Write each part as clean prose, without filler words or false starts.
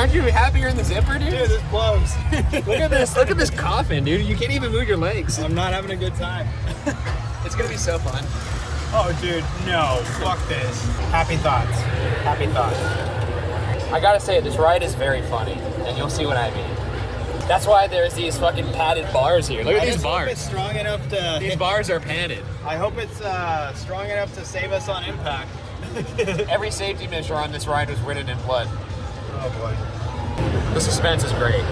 aren't you happier in the zipper, dude? Dude, this blows. Look at this. Look at this coffin, dude. You can't even move your legs. I'm not having a good time. It's gonna be so fun. Oh, dude, no. Fuck this. Happy thoughts. Happy thoughts. I gotta say, this ride is very funny, and you'll see what I mean. That's why there's these fucking padded bars here. Look at these bars. I hope it's strong enough to... These bars are padded. I hope it's strong enough to save us on impact. Every safety measure on this ride was written in blood. Oh, boy. The suspense is great.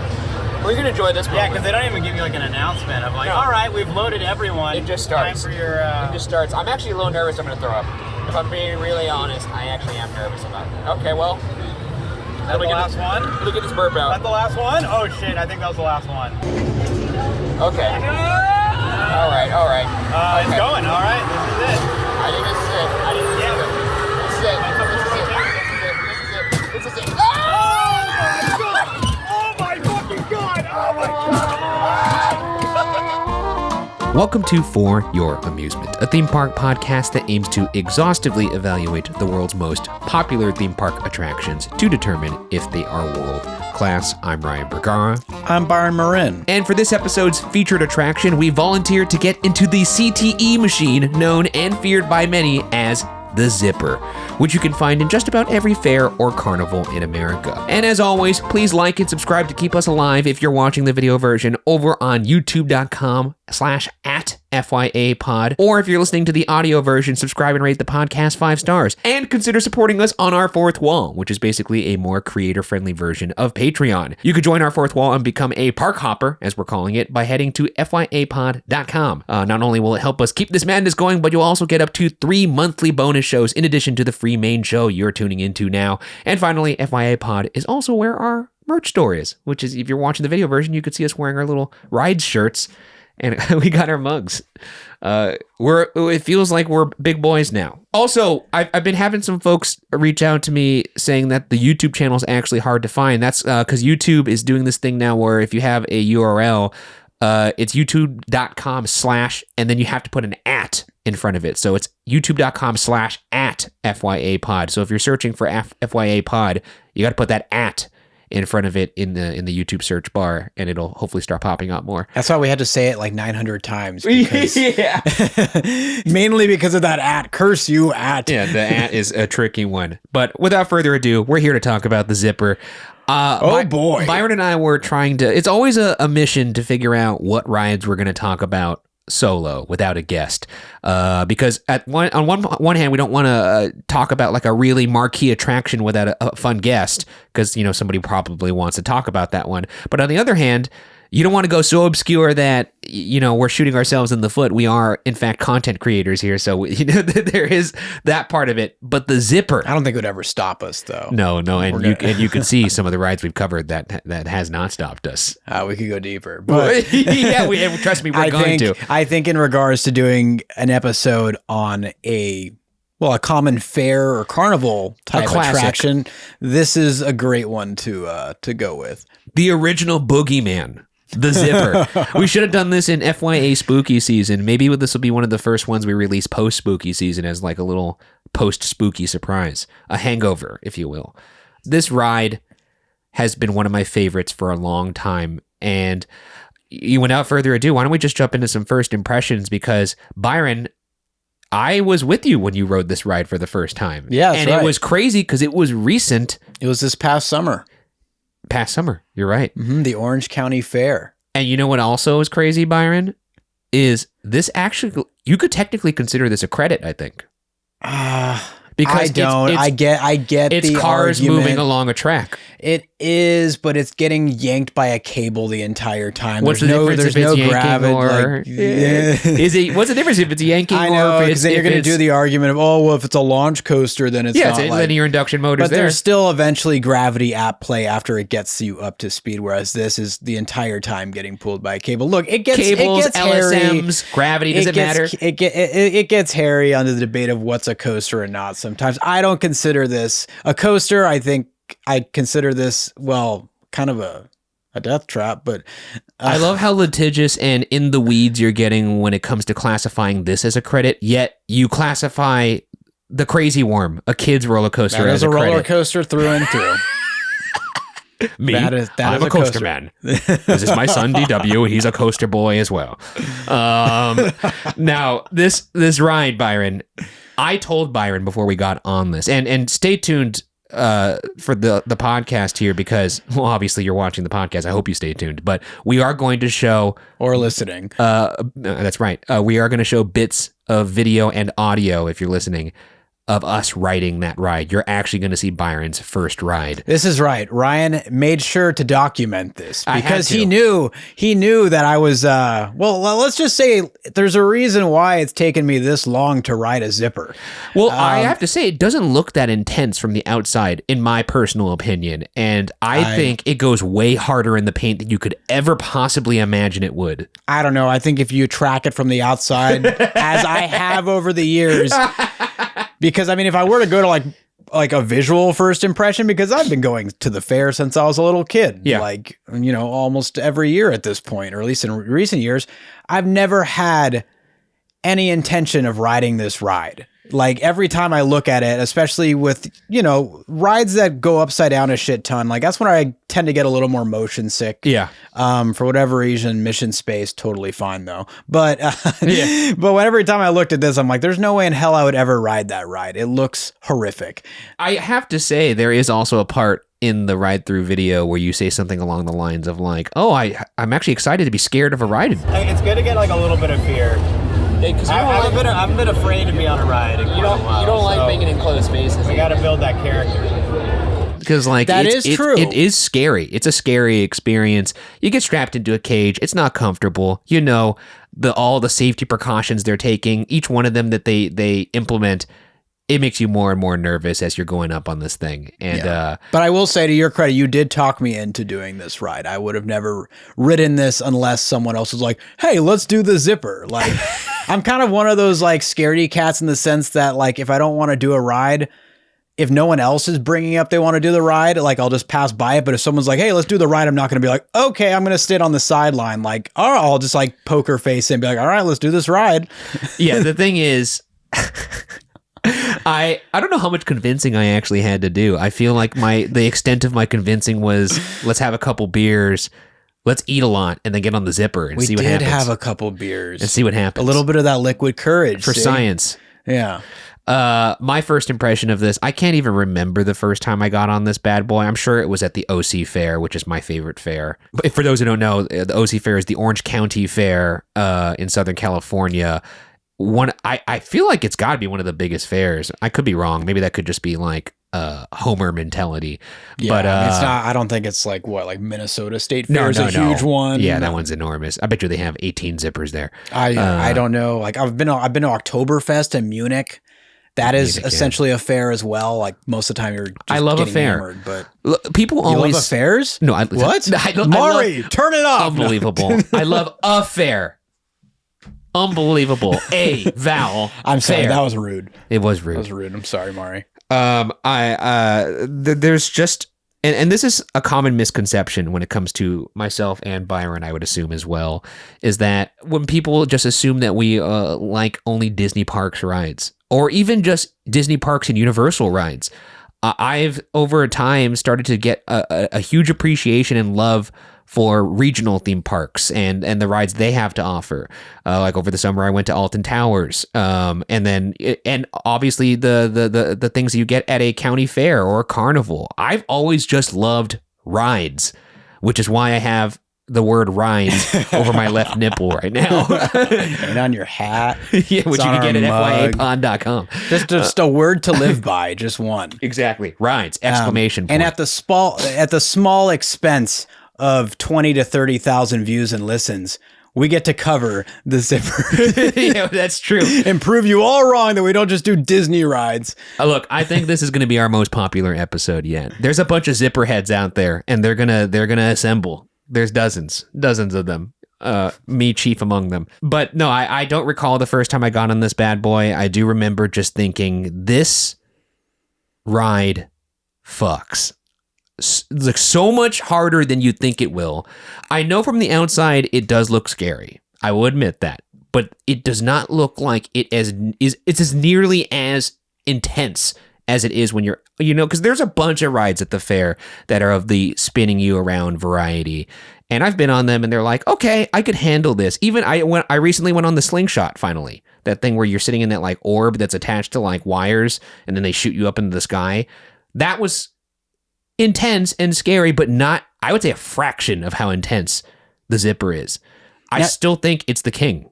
We're gonna enjoy this moment. Yeah, because they don't even give you like an announcement of like, No. all right, we've loaded everyone. It just starts. Time for your... It just starts. I'm actually a little nervous I'm gonna throw up. If I'm being really honest, I actually am nervous about it. Okay, well... Is that the last one? Look at this burp out. Is that the last one? Oh shit, I think that was the last one. Okay. Alright. Okay. It's going, alright, this is it. I think this is it. This is it. Oh! Oh my fucking god! Oh my god! Welcome to For Your Amusement, a theme park podcast that aims to exhaustively evaluate the world's most popular theme park attractions to determine if they are world class. I'm Ryan Bergara. I'm Byron Marin. And for this episode's featured attraction, we volunteered to get into the CTE machine, known and feared by many as the Zipper, which you can find in just about every fair or carnival in America. And as always, please like and subscribe to keep us alive if you're watching the video version over on youtube.com/@FYA Pod, or if you're listening to the audio version, subscribe and rate the podcast 5 stars. And consider supporting us on our fourth wall, which is basically a more creator-friendly version of Patreon. You could join our fourth wall and become a park hopper, as we're calling it, by heading to FYAPod.com. Not only will it help us keep this madness going, but you'll also get up to 3 monthly bonus shows in addition to the free main show you're tuning into now. And finally, FYA Pod is also where our merch store is, which is, if you're watching the video version, you could see us wearing our little rides shirts, and we got our mugs. It feels like we're big boys now. Also, I've been having some folks reach out to me saying that the YouTube channel is actually hard to find. That's because YouTube is doing this thing now where if you have a URL, it's youtube.com/ and then you have to put an @ in front of it. So it's youtube.com/@FYA Pod. So if you're searching for FYA Pod, you got to put that @ in front of it in the YouTube search bar, and it'll hopefully start popping up more. That's why we had to say it like 900 times. Because, Yeah. mainly because of that @ curse you @ Yeah, the @ is a tricky one. But without further ado, we're here to talk about the Zipper. Boy. Byron and I were trying to, it's always a mission to figure out what rides we're going to talk about solo without a guest, because on one hand we don't want to talk about like a really marquee attraction without a fun guest, because somebody probably wants to talk about that one. But on the other hand, you don't want to go so obscure that we're shooting ourselves in the foot. We are in fact content creators here, so there is that part of it. But the Zipper, I don't think it would ever stop us, though. no, and you can see some of the rides we've covered that has not stopped us. We could go deeper, but Yeah, trust me, we're going to. I think in regards to doing an episode on a common fair or carnival type attraction, this is a great one to go with. The original boogeyman. The Zipper. We should have done this in FYA spooky season. Maybe this will be one of the first ones we release post spooky season as like a little post spooky surprise, a hangover, if you will. This ride has been one of my favorites for a long time. And without further ado, why don't we just jump into some first impressions? Because Byron, I was with you when you rode this ride for the first time. Yeah, that's right. It was crazy because it was recent. It was this past summer. You're right. Mm-hmm, the Orange County Fair. And you know what also is crazy, Byron? Is this actually, you could technically consider this a credit, I think. Because I get it's the cars argument. moving along a track. It is, but it's getting yanked by a cable the entire time. What's the difference if it's yanking gravity, or is it? What's the difference if it's yanking? I know, or because then you're going to do the argument of, if it's a launch coaster, then it's not it's like linear induction motors. But there's still eventually gravity at play after it gets you up to speed. Whereas this is the entire time getting pulled by a cable. Look, it gets cables, hairy. LSMs, gravity. Does it matter? It gets hairy under the debate of what's a coaster or not. Sometimes I don't consider this a coaster. I think I consider this, kind of a death trap, but I love how litigious and in the weeds you're getting when it comes to classifying this as a credit, yet you classify the Crazy Worm, a kid's roller coaster, as as a roller credit. coaster through and through. Me, That is I'm a coaster man. This is my son DW. He's a coaster boy as well. Now this ride, Byron, I told Byron before we got on this, and stay tuned for the podcast here, because, well, obviously you're watching the podcast. I hope you stay tuned, but we are going to show, or listening. That's right. We are going to show bits of video and audio, if you're listening, of us riding that ride. You're actually going to see Byron's first ride. This is right. Ryan made sure to document this because I had he knew that I was, well, let's just say there's a reason why it's taken me this long to ride a zipper. Well, I have to say, it doesn't look that intense from the outside, in my personal opinion. And I think it goes way harder in the paint than you could ever possibly imagine it would. I don't know. I think if you track it from the outside, as I have over the years, because I mean, if I were to go to like a visual first impression, because I've been going to the fair since I was a little kid, like, you know, almost every year at this point, or at least in recent years, I've never had any intention of riding this ride. Like, every time I look at it, especially with, you know, rides that go upside down a shit ton, like, that's when I tend to get a little more motion sick. Yeah. For whatever reason, Mission Space, totally fine though. But, but every time I looked at this, I'm like, there's no way in hell I would ever ride that ride. It looks horrific. I have to say, there is also a part in the ride through video where you say something along the lines of like, oh, I'm actually excited to be scared of a ride. It's good to get like a little bit of fear. Because I've been afraid to be on a ride. you don't like being in enclosed spaces. I got to build that character. Because like that is true. It is scary. It's a scary experience. You get strapped into a cage. It's not comfortable. You know, all the safety precautions they're taking, each one of them that they implement, it makes you more and more nervous as you're going up on this thing. And but I will say, to your credit, you did talk me into doing this ride. I would have never ridden this unless someone else was like, hey, let's do the zipper. Like, I'm kind of one of those like scaredy cats in the sense that, like, if I don't want to do a ride, if no one else is bringing up they want to do the ride, like, I'll just pass by it. But if someone's like, hey, let's do the ride, I'm not going to be like, okay, I'm going to sit on the sideline. Like, or I'll just like poker face and be like, all right, let's do this ride. Yeah, the thing is, I don't know how much convincing I actually had to do. I feel like the extent of my convincing was, let's have a couple beers, let's eat a lot, and then get on the zipper and see what happens. We did have a couple beers. And see what happens. A little bit of that liquid courage. For science. Yeah. My first impression of this, I can't even remember the first time I got on this bad boy. I'm sure it was at the OC Fair, which is my favorite fair. But for those who don't know, the OC Fair is the Orange County Fair in Southern California. I feel like it's got to be one of the biggest fairs. I could be wrong. Maybe that could just be like Homer mentality. Yeah, but I mean, it's not. I don't think it's like Minnesota State Fair is a huge one. Yeah, that one's enormous. I bet you they have 18 zippers there. I don't know. Like, I've been to Oktoberfest in Munich. That is essentially a fair as well. Like, most of the time you're just I love a fair. Hammered, but people always love affairs. No, what? Mari, turn it off. Unbelievable. I love a fair. Unbelievable. A vowel. I'm sorry, fair. that was rude. It was rude. That was rude. I'm sorry, Mari. There's just, and this is a common misconception when it comes to myself and Byron, I would assume as well, is that when people just assume that we like only Disney parks rides, or even just Disney parks and Universal rides. I've over time started to get a huge appreciation and love for regional theme parks and the rides they have to offer. Like over the summer, I went to Alton Towers, and obviously the things that you get at a county fair or a carnival. I've always just loved rides, which is why I have the word rides over my left nipple right now. And on your hat. Yeah, which you can get at FFYAPod.com. Just a word to live by, just one. Exactly. Rides, exclamation point. And at the small expense of 20 to 30,000 views and listens, we get to cover the zipper. Yeah, that's true. And prove you all wrong that we don't just do Disney rides. Look, I think this is going to be our most popular episode yet. There's a bunch of zipper heads out there, and they're gonna assemble. There's dozens of them. Me chief among them. But no, I don't recall the first time I got on this bad boy. I do remember just thinking, this ride fucks. Like so much harder than you think it will. I know from the outside it does look scary. I will admit that. But it does not look like it's as nearly as intense as it is when you're, because there's a bunch of rides at the fair that are of the spinning you around variety. And I've been on them and they're like, okay, I could handle this. Even I recently went on the slingshot finally. That thing where you're sitting in that like orb that's attached to like wires and then they shoot you up into the sky. That was intense and scary, but not, I would say, a fraction of how intense the Zipper is. I still think it's the king.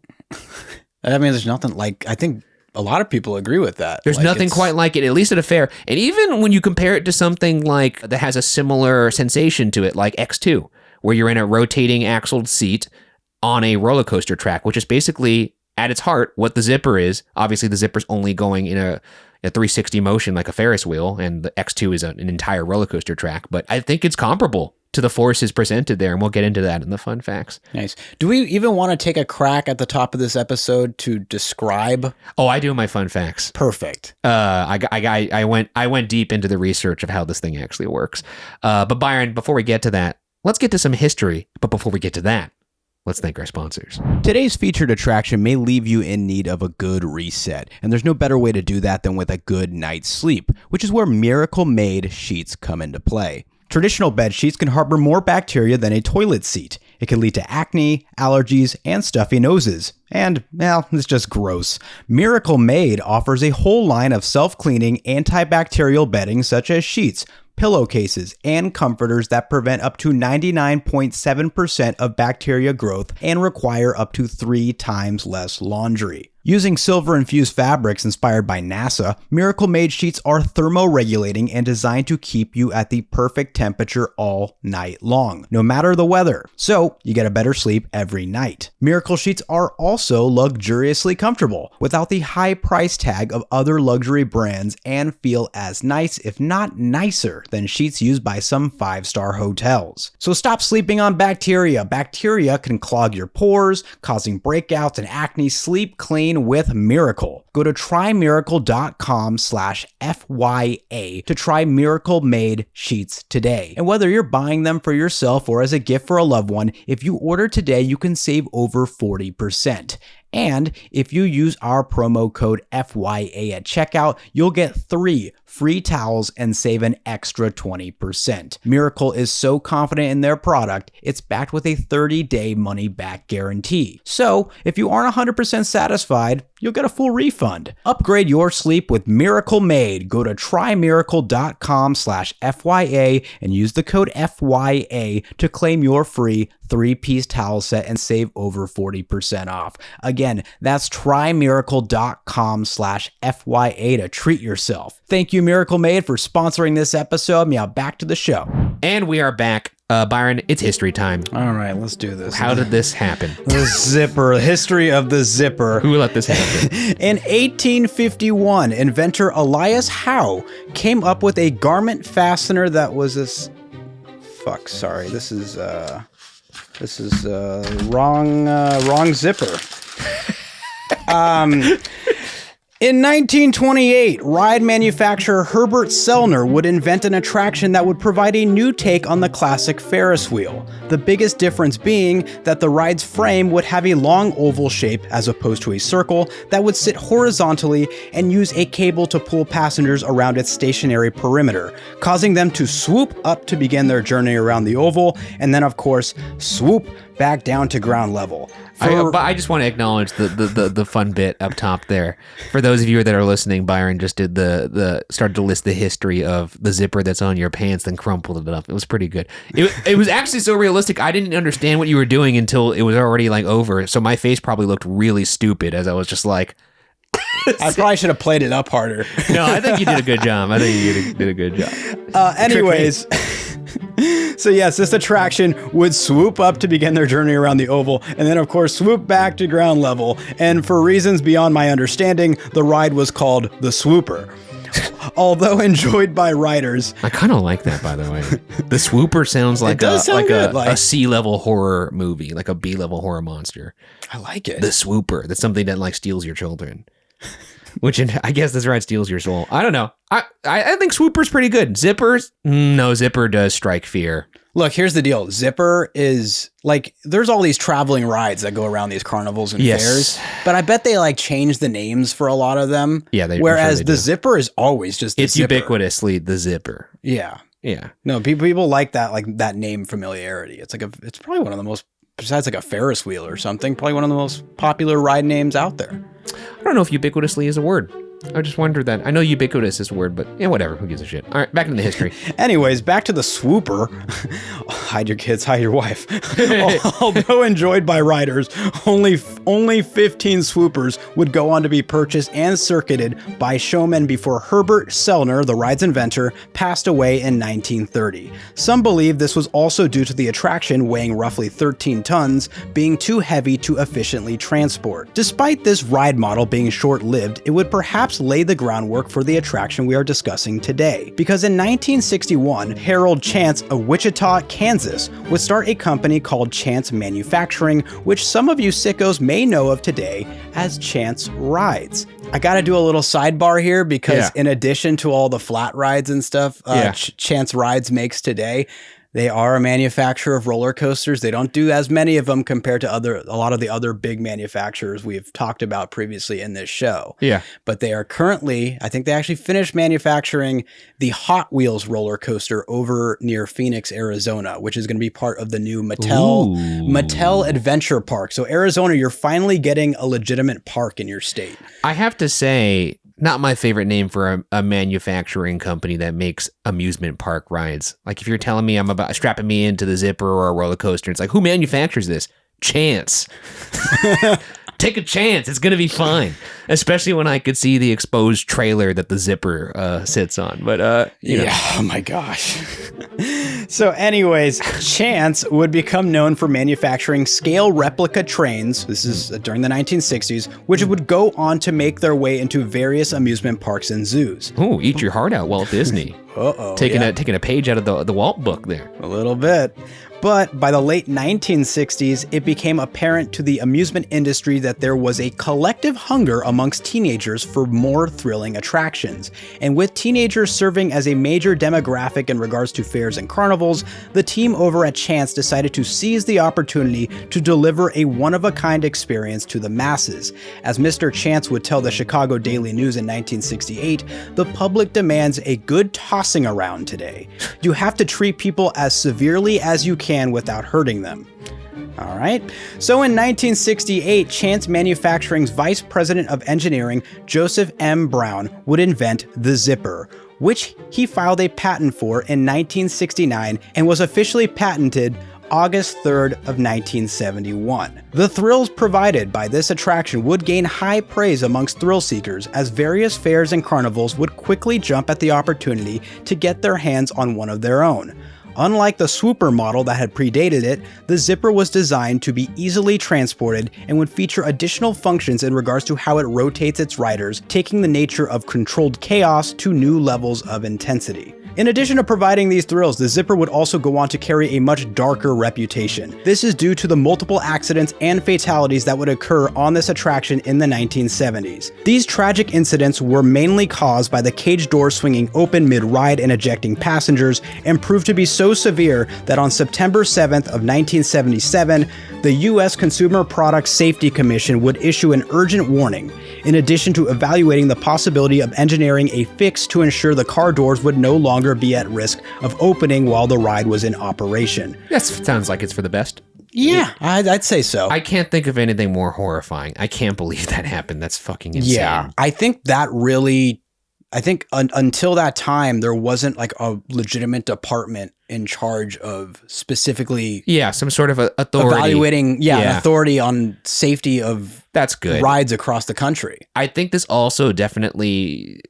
I mean, there's nothing like, I think a lot of people agree with that. There's like, nothing quite like it, at least at a fair. And even when you compare it to something like that has a similar sensation to it, like X2, where you're in a rotating axled seat on a roller coaster track, which is basically at its heart what the Zipper is. Obviously, the Zipper's only going in a 360 motion like a Ferris wheel, and the X2 is an entire roller coaster track. But I think it's comparable to the forces presented there, and we'll get into that in the fun facts. Nice. Do we even want to take a crack at the top of this episode to describe? Oh, I do my fun facts. Perfect. I went deep into the research of how this thing actually works. But Byron, before we get to that, let's get to some history. But before we get to that, let's thank our sponsors. Today's featured attraction may leave you in need of a good reset, and there's no better way to do that than with a good night's sleep, which is where Miracle Made sheets come into play. Traditional bed sheets can harbor more bacteria than a toilet seat. It can lead to acne, allergies, and stuffy noses. And, well, it's just gross. Miracle Made offers a whole line of self-cleaning antibacterial bedding such as sheets, pillowcases, and comforters that prevent up to 99.7% of bacteria growth and require up to 3 times less laundry. Using silver-infused fabrics inspired by NASA, Miracle Made sheets are thermoregulating and designed to keep you at the perfect temperature all night long, no matter the weather. So, you get a better sleep every night. Miracle sheets are also luxuriously comfortable, without the high price tag of other luxury brands, and feel as nice, if not nicer, than sheets used by some 5-star hotels. So stop sleeping on bacteria. Bacteria can clog your pores, causing breakouts and acne. Sleep clean with Miracle. Go to trymiracle.com/FYA to try Miracle Made sheets today. And whether you're buying them for yourself or as a gift for a loved one, if you order today, you can save over 40%. And if you use our promo code FYA at checkout, you'll get 3 free towels and save an extra 20%. Miracle is so confident in their product, it's backed with a 30-day money-back guarantee. So if you aren't 100% satisfied, you'll get a full refund. Upgrade your sleep with Miracle Made. Go to trymiracle.com/FYA and use the code FYA to claim your free 3-piece towel set and save over 40% off. Again, that's trymiracle.com/FYA to treat yourself. Thank you, Miracle Made, for sponsoring this episode. Now back to the show. And we are back. Byron, it's history time. All right, let's do this. How did this happen? The Zipper, the history of the Zipper. Who let this happen? In 1851, inventor Elias Howe came up with a garment fastener that was this. Fuck, sorry. This is wrong zipper. In 1928, ride manufacturer Herbert Sellner would invent an attraction that would provide a new take on the classic Ferris wheel. The biggest difference being that the ride's frame would have a long oval shape as opposed to a circle that would sit horizontally and use a cable to pull passengers around its stationary perimeter, causing them to swoop up to begin their journey around the oval, and then of course, swoop back down to ground level. But I just want to acknowledge the fun bit up top there. For those of you that are listening, Byron just did started to list the history of the zipper that's on your pants, then crumpled it up. It was pretty good. It was actually so realistic. I didn't understand what you were doing until it was already like over. So my face probably looked really stupid as I was just like. I probably should have played it up harder. No, I think you did a good job. Anyways. So yes, this attraction would swoop up to begin their journey around the oval, and then of course swoop back to ground level. And for reasons beyond my understanding, the ride was called the Swooper. Although enjoyed by riders. I kind of like that, by the way. The Swooper sounds like a C-level horror movie, like a B-level horror monster. I like it. The Swooper. That's something that like steals your children. Which I guess this ride steals your soul. I don't know. I think Swooper's pretty good. Zippers? No, Zipper does strike fear. Look, here's the deal. Zipper is like, there's all these traveling rides that go around these carnivals and fairs, but I bet they like change the names for a lot of them. Yeah. Whereas they the do. Zipper is always just the It's Zipper. ubiquitously the Zipper. Yeah. Yeah. No, people like that name familiarity. It's it's probably one of the most, besides like a Ferris wheel or something, probably one of the most popular ride names out there. I don't know if ubiquitously is a word. I just wondered that. I know ubiquitous is a word, but yeah, whatever. Who gives a shit? All right, back into the history. Anyways, back to the swooper. Hide your kids, hide your wife. Although enjoyed by riders, only 15 swoopers would go on to be purchased and circuited by showmen before Herbert Sellner, the ride's inventor, passed away in 1930. Some believe this was also due to the attraction, weighing roughly 13 tons, being too heavy to efficiently transport. Despite this ride model being short-lived, it would perhaps lay the groundwork for the attraction we are discussing today. Because in 1961, Harold Chance of Wichita, Kansas, would start a company called Chance Manufacturing, which some of you sickos may know of today as Chance Rides. I gotta do a little sidebar here because in addition to all the flat rides and stuff Chance Rides makes today, they are a manufacturer of roller coasters. They don't do as many of them compared to a lot of the other big manufacturers we've talked about previously in this show. Yeah. But they are currently, I think they actually finished manufacturing the Hot Wheels roller coaster over near Phoenix, Arizona, which is going to be part of the new Mattel Adventure Park. So Arizona, you're finally getting a legitimate park in your state. I have to say, not my favorite name for a manufacturing company that makes amusement park rides. Like if you're telling me I'm about strapping me into the Zipper or a roller coaster, it's like, who manufactures this? Chance. Take a chance. It's going to be fine. Especially when I could see the exposed trailer that the Zipper sits on. But, you know. Oh my gosh. So anyways, Chance would become known for manufacturing scale replica trains. This is during the 1960s, which would go on to make their way into various amusement parks and zoos. Ooh, eat your heart out, Walt Disney. Taking a page out of the Walt book there. A little bit. But by the late 1960s, it became apparent to the amusement industry that there was a collective hunger amongst teenagers for more thrilling attractions. And with teenagers serving as a major demographic in regards to fairs and carnivals, the team over at Chance decided to seize the opportunity to deliver a one-of-a-kind experience to the masses. As Mr. Chance would tell the Chicago Daily News in 1968, the public demands a good tossing around today. You have to treat people as severely as you can without hurting them. All right. So in 1968, Chance Manufacturing's Vice President of Engineering, Joseph M. Brown, would invent the Zipper, which he filed a patent for in 1969 and was officially patented August 3rd of 1971. The thrills provided by this attraction would gain high praise amongst thrill seekers, as various fairs and carnivals would quickly jump at the opportunity to get their hands on one of their own. Unlike the swooper model that had predated it, the Zipper was designed to be easily transported and would feature additional functions in regards to how it rotates its riders, taking the nature of controlled chaos to new levels of intensity. In addition to providing these thrills, the Zipper would also go on to carry a much darker reputation. This is due to the multiple accidents and fatalities that would occur on this attraction in the 1970s. These tragic incidents were mainly caused by the cage door swinging open mid-ride and ejecting passengers, and proved to be so severe that on September 7th of 1977, the U.S. Consumer Product Safety Commission would issue an urgent warning, in addition to evaluating the possibility of engineering a fix to ensure the car doors would no longer be at risk of opening while the ride was in operation. That sounds like it's for the best. Yeah, I'd say so. I can't think of anything more horrifying. I can't believe that happened. That's fucking insane. Yeah, I think that really, until that time, there wasn't like a legitimate department in charge of specifically some sort of authority. Evaluating, an authority on safety of that's good rides across the country. I think this also definitely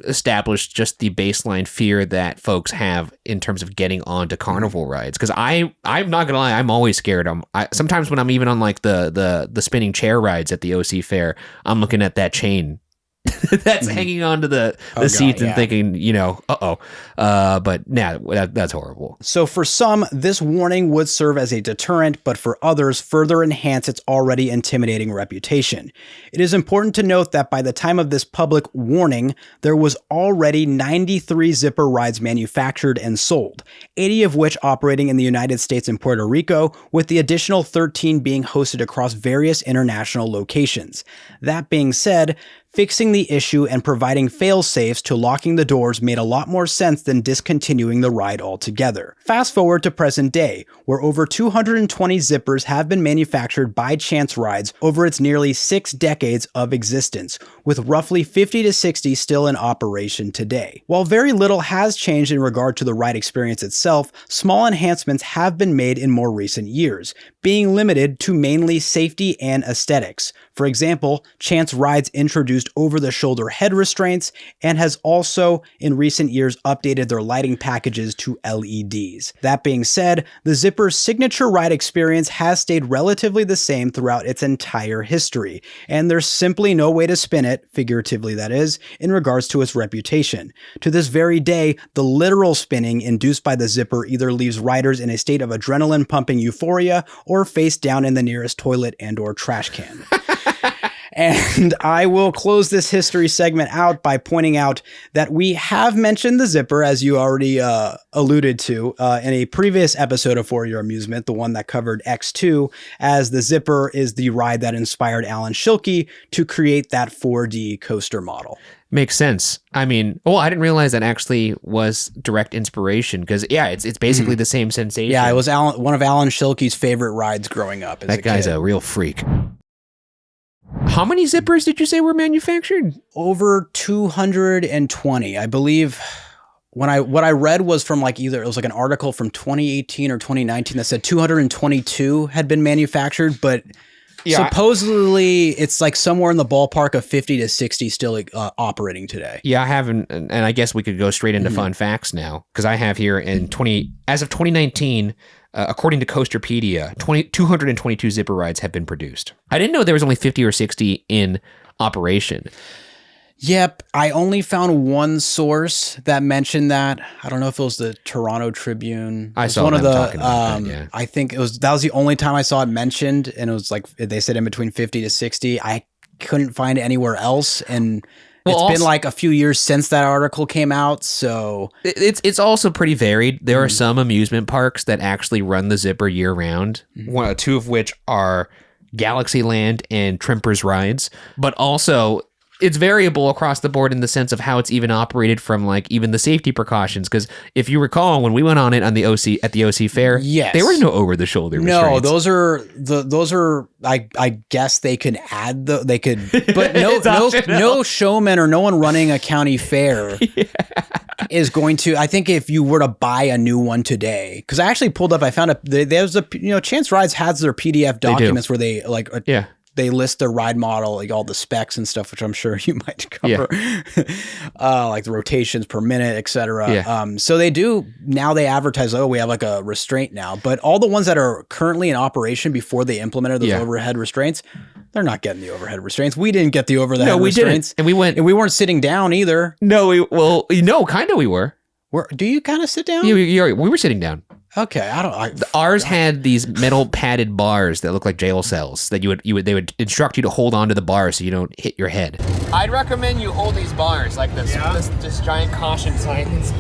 established just the baseline fear that folks have in terms of getting onto carnival rides. Because I'm not gonna lie, I'm always scared. Sometimes when I'm even on like the spinning chair rides at the OC Fair, I'm looking at that chain that's hanging onto the seats and thinking, but that's horrible. So for some, this warning would serve as a deterrent, but for others, further enhance its already intimidating reputation. It is important to note that by the time of this public warning, there was already 93 zipper rides manufactured and sold, 80 of which operating in the United States and Puerto Rico, with the additional 13 being hosted across various international locations. That being said, fixing the issue and providing fail-safes to locking the doors made a lot more sense than discontinuing the ride altogether. Fast forward to present day, where over 220 zippers have been manufactured by Chance Rides over its nearly 6 decades of existence, with roughly 50 to 60 still in operation today. While very little has changed in regard to the ride experience itself, small enhancements have been made in more recent years, being limited to mainly safety and aesthetics. For example, Chance Rides introduced over-the-shoulder head restraints and has also, in recent years, updated their lighting packages to LEDs. That being said, the Zipper's signature ride experience has stayed relatively the same throughout its entire history, and there's simply no way to spin it, figuratively that is, in regards to its reputation. To this very day, the literal spinning induced by the Zipper either leaves riders in a state of adrenaline-pumping euphoria or face down in the nearest toilet and/or trash can. And I will close this history segment out by pointing out that we have mentioned the Zipper, as you already alluded to, in a previous episode of For Your Amusement, the one that covered X2, as the Zipper is the ride that inspired Alan Schilke to create that 4D coaster model. Makes sense. I mean, I didn't realize that actually was direct inspiration because, it's basically the same sensation. Yeah, it was one of Alan Schilke's favorite rides growing up. That guy's a real freak. How many zippers did you say were manufactured? Over 220, I believe. What I read was from it was an article from 2018 or 2019 that said 222 had been manufactured, but supposedly it's somewhere in the ballpark of 50 to 60 still operating today. Yeah, I haven't, and I guess we could go straight into fun facts now because I have here as of 2019. According to Coasterpedia, 222 zipper rides have been produced. I didn't know there was only 50 or 60 in operation. Yep, I only found one source that mentioned that. I don't know if it was the Toronto Tribune. I saw one of them the. talking about that, yeah. I think that was the only time I saw it mentioned, and it was they said in between 50 to 60. I couldn't find it anywhere else, and. It's been a few years since that article came out, so... It's also pretty varied. There are some amusement parks that actually run the Zipper year-round, two of which are Galaxyland and Trimper's Rides, but also... It's variable across the board in the sense of how it's even operated from even the safety precautions. Because if you recall, when we went on it on the OC at the OC Fair, there was no over the shoulder restraints. No, those are. I guess they could add they could, but no showman or no one running a county fair is going to. I think if you were to buy a new one today, because I actually pulled up, I found there's Chance Rides has their PDF documents where they they list their ride model, all the specs and stuff, which I'm sure you might cover, the rotations per minute, etc. Yeah. So they do, now they advertise, we have a restraint now, but all the ones that are currently in operation before they implemented those overhead restraints, they're not getting the overhead restraints. We didn't get the overhead restraints. Didn't. And we weren't sitting down either. No, kind of we were. Do you kind of sit down? Yeah, we were sitting down. Okay, Ours had these metal padded bars that look like jail cells that they would instruct you to hold onto the bar so you don't hit your head. I'd recommend you hold these bars like this giant caution sign that's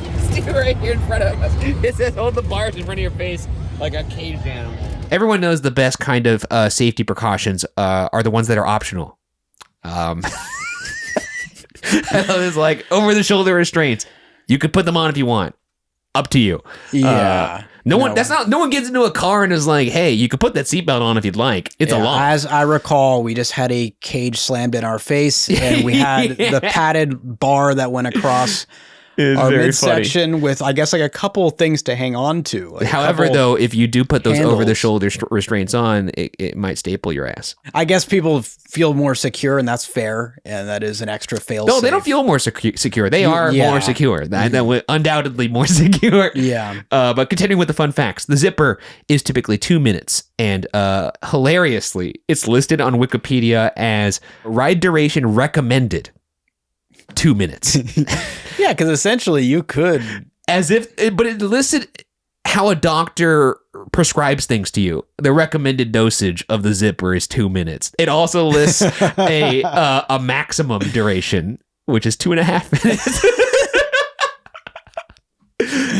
right here in front of us. It says hold the bars in front of your face like a caged animal. Everyone knows the best kind of safety precautions are the ones that are optional. It's over the shoulder restraints. You could put them on if you want. Up to you. Yeah. No one gets into a car and is like, hey, you could put that seatbelt on if you'd like. It's a law. As I recall, we just had a cage slammed in our face and we had the padded bar that went across our midsection with, I guess, a couple of things to hang on to. However, though, if you do put those over-the-shoulder restraints on, it might staple your ass. I guess people feel more secure, and that's fair, and that is an extra fail-safe. No, they don't feel more secure. They are more secure. That undoubtedly more secure. Yeah. But continuing with the fun facts, the Zipper is typically 2 minutes, and hilariously, it's listed on Wikipedia as ride duration recommended 2 minutes. Yeah, because essentially you could. But it listed how a doctor prescribes things to you. The recommended dosage of the zipper is 2 minutes. It also lists a maximum duration, which is 2.5 minutes.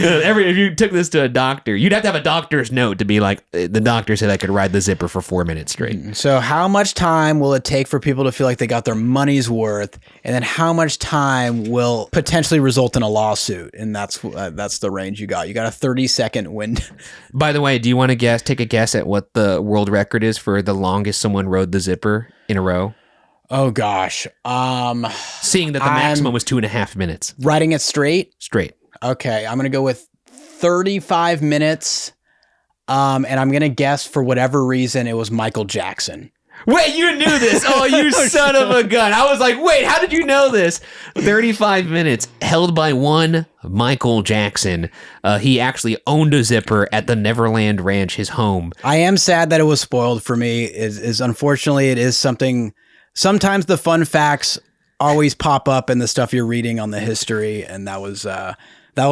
If you took this to a doctor, you'd have to have a doctor's note to be like, the doctor said I could ride the zipper for 4 minutes straight. So how much time will it take for people to feel like they got their money's worth? And then how much time will potentially result in a lawsuit? And that's the range you got. You got a 30-second window. By the way, do you want to take a guess at what the world record is for the longest someone rode the zipper in a row? Oh gosh. Seeing that the maximum was 2.5 minutes. Riding it straight? Straight. Okay, I'm going to go with 35 minutes. And I'm going to guess for whatever reason it was Michael Jackson. Wait, you knew this. Oh, you son of a gun. I was like, wait, how did you know this? 35 minutes held by one Michael Jackson. He actually owned a zipper at the Neverland Ranch, his home. I am sad that it was spoiled for me. Is unfortunately, it is something. Sometimes the fun facts always pop up in the stuff you're reading on the history. And that was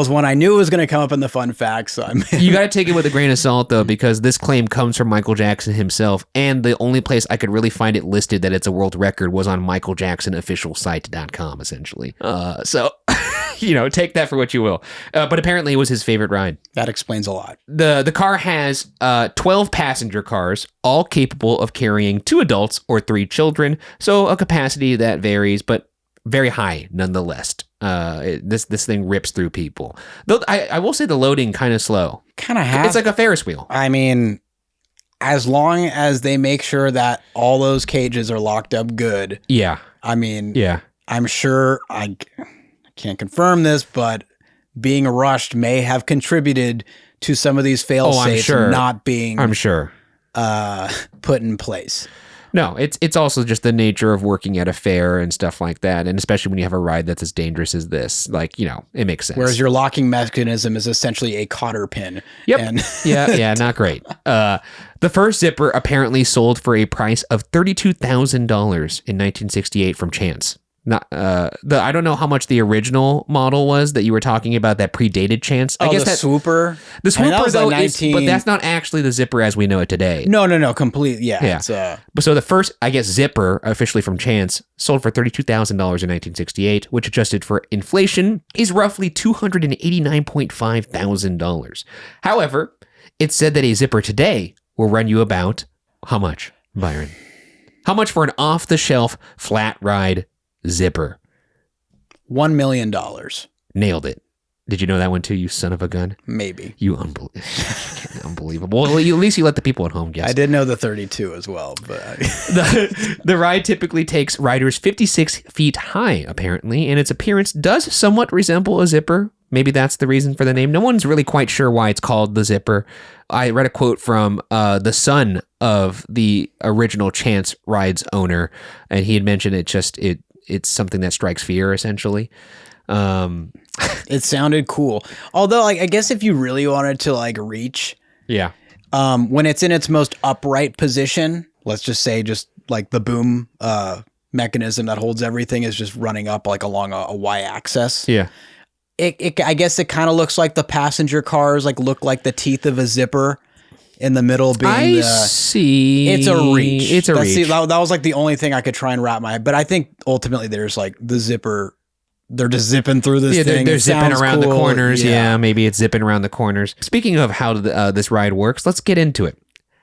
one I knew was going to come up in the fun facts. So You got to take it with a grain of salt, though, because this claim comes from Michael Jackson himself. And the only place I could really find it listed that it's a world record was on michaeljacksonofficialsite.com, essentially. So, take that for what you will. But apparently it was his favorite ride. That explains a lot. The car has 12 passenger cars, all capable of carrying 2 adults or 3 children. So a capacity that varies, but very high nonetheless. This thing rips through people. Though I will say the loading kind of slow. It's like a Ferris wheel. I mean, as long as they make sure that all those cages are locked up good. Yeah. I mean, yeah. I'm sure I can't confirm this, but being rushed may have contributed to some of these fail safes not being I'm sure put in place. No, it's also just the nature of working at a fair and stuff like that. And especially when you have a ride that's as dangerous as this, it makes sense. Whereas your locking mechanism is essentially a cotter pin. Yep. And yeah, not great. The first zipper apparently sold for a price of $32,000 in 1968 from Chance. Not I don't know how much the original model was that you were talking about that predated Chance. I guess the swooper. The swooper though is, but that's not actually the zipper as we know it today. No, completely. Yeah. It's, but so the first, I guess, zipper officially from Chance sold for $32,000 in 1968, which adjusted for inflation is roughly $289.5 thousand. However, it's said that a zipper today will run you about how much, Byron? How much for an off-the-shelf flat ride zipper? $1 million. Nailed it. Did you know that one too, you son of a gun? Maybe. You unbelievable. Well, at least you let the people at home guess. I did know the 32 as well, but the ride typically takes riders 56 feet high, apparently, and its appearance does somewhat resemble a zipper. Maybe that's the reason for the name. No one's really quite sure why it's called the zipper. I read a quote from the son of the original Chance Rides owner, and he had mentioned it's something that strikes fear, essentially. It sounded cool. Although, I guess if you really wanted to reach, yeah, when it's in its most upright position, let's just say, the boom mechanism that holds everything is just running up along a y-axis. Yeah. I guess it kind of looks like the passenger cars look like the teeth of a zipper. In the middle being see. It's a reach. It's a reach. That was the only thing I could try and wrap my head. But I think ultimately there's the zipper. They're just zipping through this thing. They're zipping around cool. the corners. Yeah, maybe it's zipping around the corners. Speaking of how this ride works, let's get into it.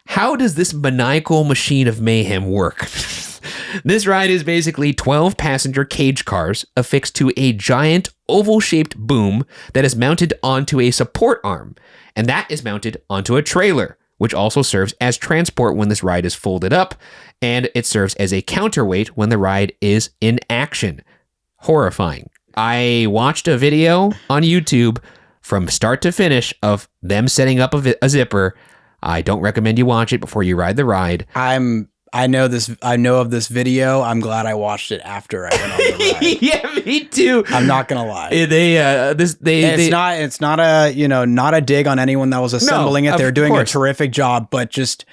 How does this maniacal machine of mayhem work? This ride is basically 12 passenger cage cars affixed to a giant oval-shaped boom that is mounted onto a support arm, and that is mounted onto a trailer, which also serves as transport when this ride is folded up, and it serves as a counterweight when the ride is in action. Horrifying. I watched a video on YouTube from start to finish of them setting up a zipper. I don't recommend you watch it before you ride the ride. I know of this video. I'm glad I watched it after I went on the ride. Yeah, me too. I'm not gonna lie. It's not a dig on anyone that was assembling it. They're doing a terrific job, but just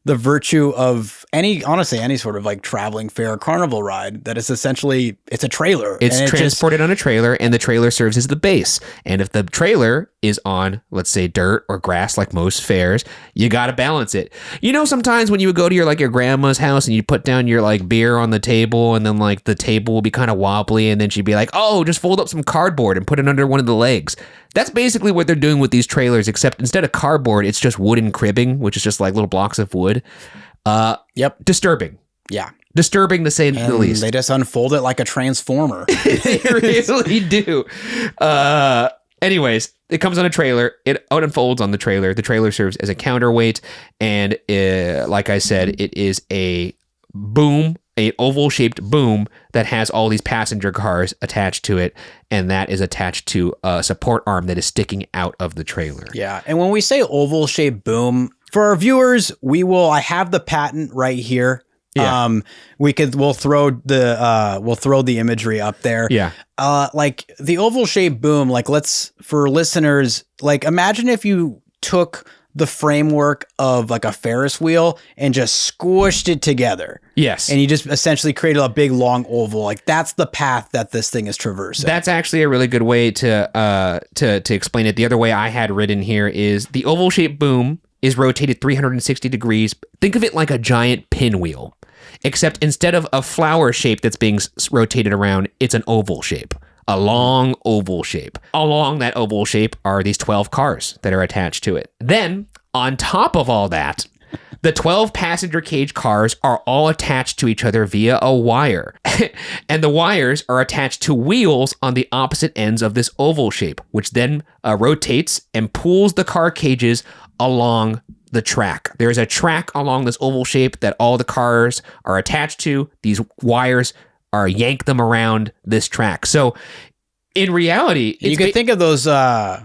the virtue of any sort of like traveling fair carnival ride that is essentially, it's a trailer. It's and transported on a trailer, and the trailer serves as the base. And if the trailer is on, let's say, dirt or grass, like most fairs, you got to balance it. You know, sometimes when you would go to your grandma's house and you put down your like beer on the table, and then like the table will be kind of wobbly, and then she'd be like, "Oh, just fold up some cardboard and put it under one of the legs." That's basically what they're doing with these trailers, except instead of cardboard, it's just wooden cribbing, which is just like little blocks of wood. Yep. Disturbing. Yeah. Disturbing to say the least. They just unfold it like a transformer. They really do. Anyways, it comes on a trailer. It unfolds on the trailer. The trailer serves as a counterweight. And like I said, it is a boom, an oval-shaped boom that has all these passenger cars attached to it. And that is attached to a support arm that is sticking out of the trailer. Yeah. And when we say oval-shaped boom, for our viewers, I have the patent right here. Yeah. We'll throw the imagery up there. Yeah. Like the oval shaped boom, like for listeners, like imagine if you took the framework of like a Ferris wheel and just squished it together. Yes. And you just essentially created a big long oval. Like that's the path that this thing is traversing. That's actually a really good way to explain it. The other way I had written here is the oval shaped boom is rotated 360 degrees. Think of it like a giant pinwheel, except instead of a flower shape that's being rotated around, it's an oval shape, a long oval shape. Along that oval shape are these 12 cars that are attached to it. Then, on top of all that, the 12 passenger cage cars are all attached to each other via a wire. And the wires are attached to wheels on the opposite ends of this oval shape, which then rotates and pulls the car cages along the track. There's a track along this oval shape that all the cars are attached to. These wires yank them around this track. So in reality, you could think of those, I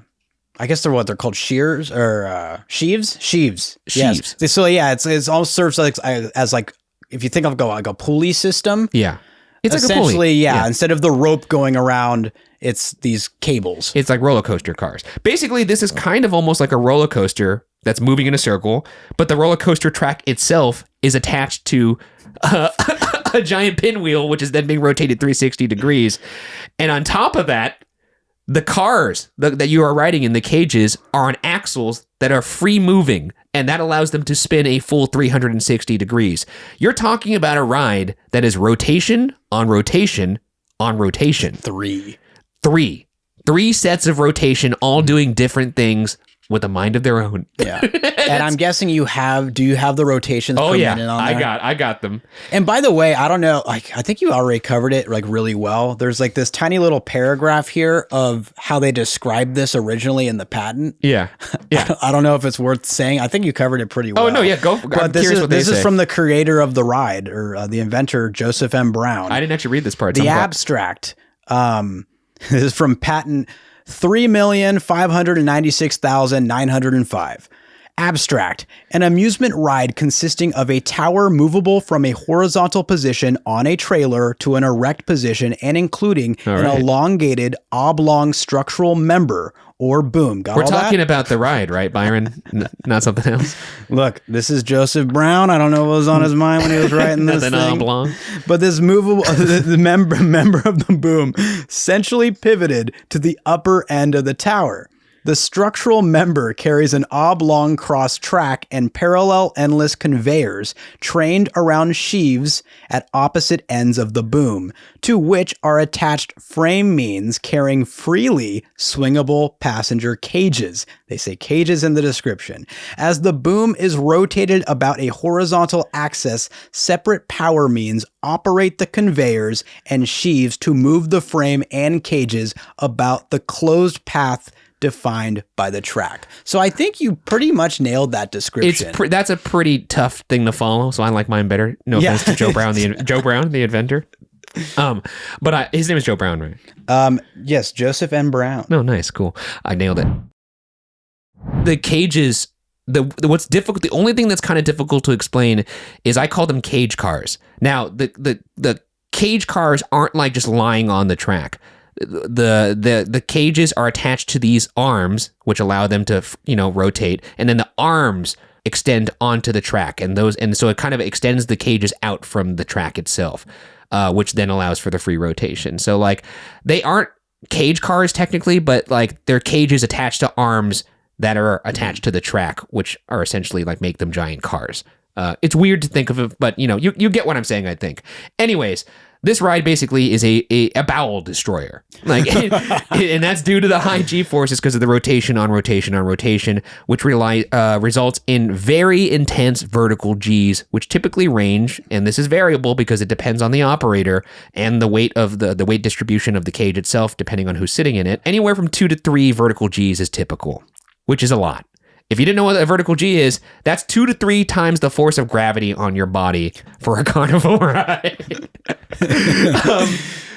guess they're called shears or sheaves. Yes. So yeah, it's all serves as like if you think of like a pulley system. Yeah. It's essentially, like a pulley. Yeah. Instead of the rope going around, it's these cables. It's like roller coaster cars. Basically, this is kind of almost like a roller coaster that's moving in a circle, but the roller coaster track itself is attached to a giant pinwheel, which is then being rotated 360 degrees. And on top of that, the cars that you are riding in the cages are on axles that are free moving, and that allows them to spin a full 360 degrees. You're talking about a ride that is rotation on rotation on rotation. Three sets of rotation, all doing different things with a mind of their own. Yeah. And I'm guessing do you have the rotations per minute on there? I got them. And by the way, I don't know, like I think you already covered it like really well. There's like this tiny little paragraph here of how they described this originally in the patent. Yeah. Yeah. I don't know if it's worth saying. I think you covered it pretty well. Oh no, yeah, go. But this is from the creator of the ride, or the inventor, Joseph M. Brown. I didn't actually read this part. The abstract. This is from patent 3,596,905. Abstract: an amusement ride consisting of a tower movable from a horizontal position on a trailer to an erect position and including an elongated oblong structural member or boom. Got We're all talking that? about the ride, right, Byron? Not something else. Look, this is Joseph Brown. I don't know what was on his mind when he was writing this thing. Oblong. But this movable, the member of the boom centrally pivoted to the upper end of the tower. The structural member carries an oblong cross track and parallel endless conveyors trained around sheaves at opposite ends of the boom, to which are attached frame means carrying freely swingable passenger cages. They say cages in the description. As the boom is rotated about a horizontal axis, separate power means operate the conveyors and sheaves to move the frame and cages about the closed path defined by the track. So I think you pretty much nailed that description. That's a pretty tough thing to follow, so I like mine better. No offense to Joe Brown, the inventor. But his name is Joe Brown, right? Yes, Joseph M. Brown. No, nice, cool. I nailed it. The cages, what's difficult, the only thing that's kind of difficult to explain is I call them cage cars. Now, the cage cars aren't like just lying on the track. The cages are attached to these arms, which allow them to, rotate, and then the arms extend onto the track, and so it kind of extends the cages out from the track itself, which then allows for the free rotation. So like they aren't cage cars technically, but like they're cages attached to arms that are attached to the track, which are essentially like make them giant cars. It's weird to think of it, but you get what I'm saying, I think. Anyways, this ride basically is a bowel destroyer. Like, and that's due to the high G-forces because of the rotation on rotation on rotation, which results in very intense vertical Gs, which typically range, and this is variable because it depends on the operator and the weight of the weight distribution of the cage itself, depending on who's sitting in it. Anywhere from 2 to 3 vertical Gs is typical, which is a lot. If you didn't know what a vertical G is, that's 2 to 3 times the force of gravity on your body for a carnival ride.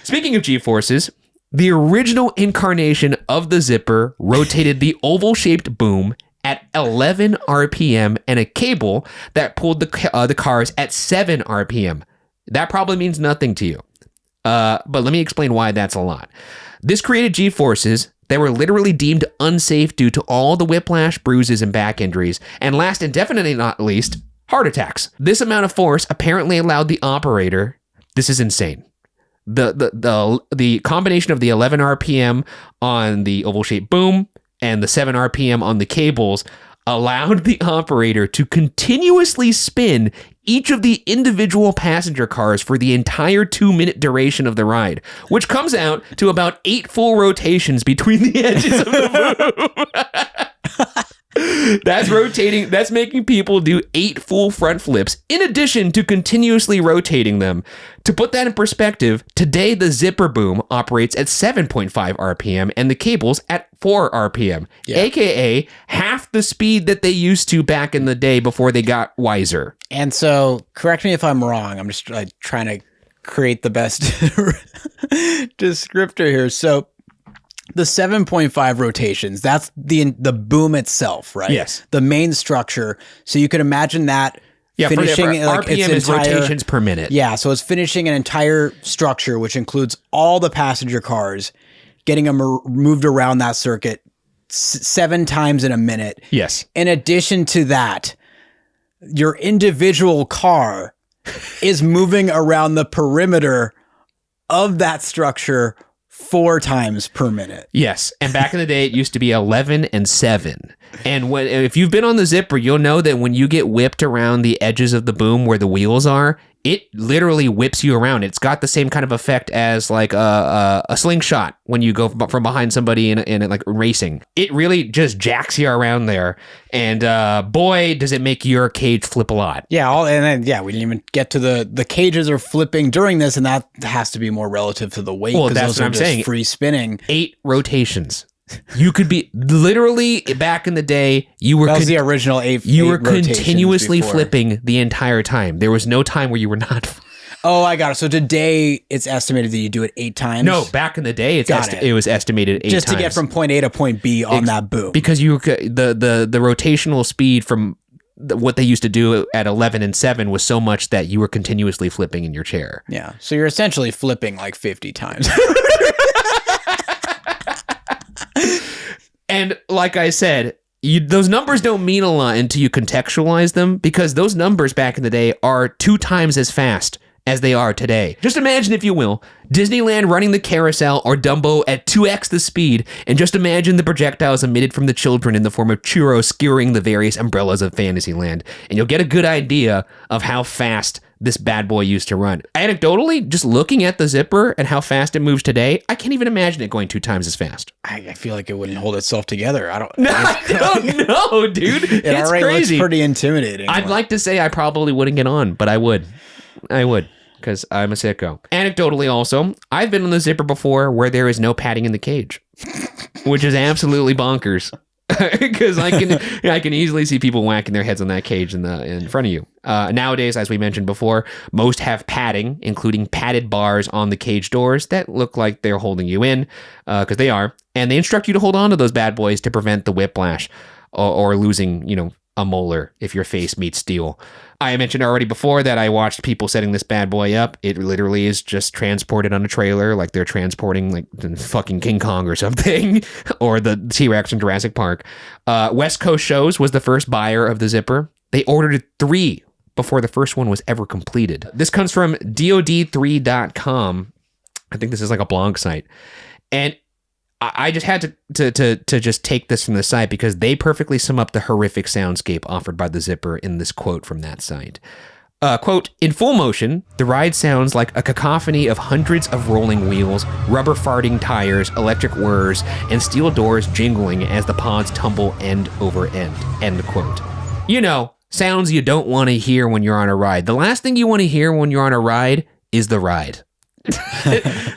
Speaking of G-forces, the original incarnation of the Zipper rotated the oval-shaped boom at 11 RPM and a cable that pulled the cars at 7 RPM. That probably means nothing to you. But let me explain why that's a lot. This created G-forces that were literally deemed unsafe due to all the whiplash, bruises, and back injuries, and last and definitely not least, heart attacks. This amount of force apparently allowed the operator, this is insane, the combination of the 11 RPM on the oval-shaped boom and the 7 RPM on the cables allowed the operator to continuously spin each of the individual passenger cars for the entire 2-minute duration of the ride, which comes out to about 8 full rotations between the edges of the boom. That's making people do 8 full front flips in addition to continuously rotating them. To put that in perspective, today the Zipper boom operates at 7.5 RPM and the cables at 4 RPM, aka half the speed that they used to back in the day before they got wiser. And so, correct me if I'm wrong. I'm just trying to create the best descriptor here. So, the 7.5 rotations, that's the boom itself, right? Yes. The main structure. So you could imagine that finishing for like RPM its is entire, rotations per minute. Yeah, so it's finishing an entire structure, which includes all the passenger cars, getting them moved around that circuit 7 times in a minute. Yes. In addition to that, your individual car is moving around the perimeter of that structure 4 times per minute. Yes, and back in the day, it used to be 11 and 7. And if you've been on the Zipper, you'll know that when you get whipped around the edges of the boom where the wheels are, it literally whips you around. It's got the same kind of effect as like a slingshot when you go from behind somebody in like racing. It really just jacks you around there, and boy, does it make your cage flip a lot. Yeah, we didn't even get to the cages are flipping during this, and that has to be more relative to the weight. Well, 'cause that's those what are I'm just saying. Free spinning. 8 rotations. You could be literally back in the day. You were That was the original 8. You were 8 rotations continuously before. flipping the entire time. There was no time where you were not. Oh, I got it. So today it's estimated that you do it 8 times. No, back in the day, it was estimated 8 just times. to get from point A to point B on that boom. Because the rotational speed from what they used to do at 11 and 7 was so much that you were continuously flipping in your chair. Yeah. So you're essentially flipping like 50 times. And like I said, those numbers don't mean a lot until you contextualize them, because those numbers back in the day are 2 times as fast as they are today. Just imagine, if you will, Disneyland running the carousel or Dumbo at 2x the speed, and just imagine the projectiles emitted from the children in the form of churros skewering the various umbrellas of Fantasyland, and you'll get a good idea of how fast this bad boy used to run. Anecdotally, just looking at the Zipper and how fast it moves today, I can't even imagine it going 2 times as fast. I feel like it wouldn't hold itself together. I don't No, dude. It It's already crazy. looks pretty intimidating. I'd like to say I probably wouldn't get on, but I would, because I'm a sicko. Anecdotally also, I've been on the Zipper before where there is no padding in the cage, which is absolutely bonkers. Because I can easily see people whacking their heads on that cage in front of you. Nowadays, as we mentioned before, most have padding, including padded bars on the cage doors that look like they're holding you in, because they are, and they instruct you to hold on to those bad boys to prevent the whiplash or losing, a molar if your face meets steel. I mentioned already before that I watched people setting this bad boy up. It literally is just transported on a trailer, like they're transporting like fucking King Kong or something, or the T-Rex in Jurassic Park. West Coast Shows was the first buyer of the Zipper. They ordered 3 before the first one was ever completed. This comes from DOD3.com. I think this is like a blog site. And I just had to just take this from the site because they perfectly sum up the horrific soundscape offered by the Zipper in this quote from that site. Quote, in full motion, the ride sounds like a cacophony of hundreds of rolling wheels, rubber farting tires, electric whirs, and steel doors jingling as the pods tumble end over end. End quote. You know, sounds you don't want to hear when you're on a ride. The last thing you want to hear when you're on a ride is the ride.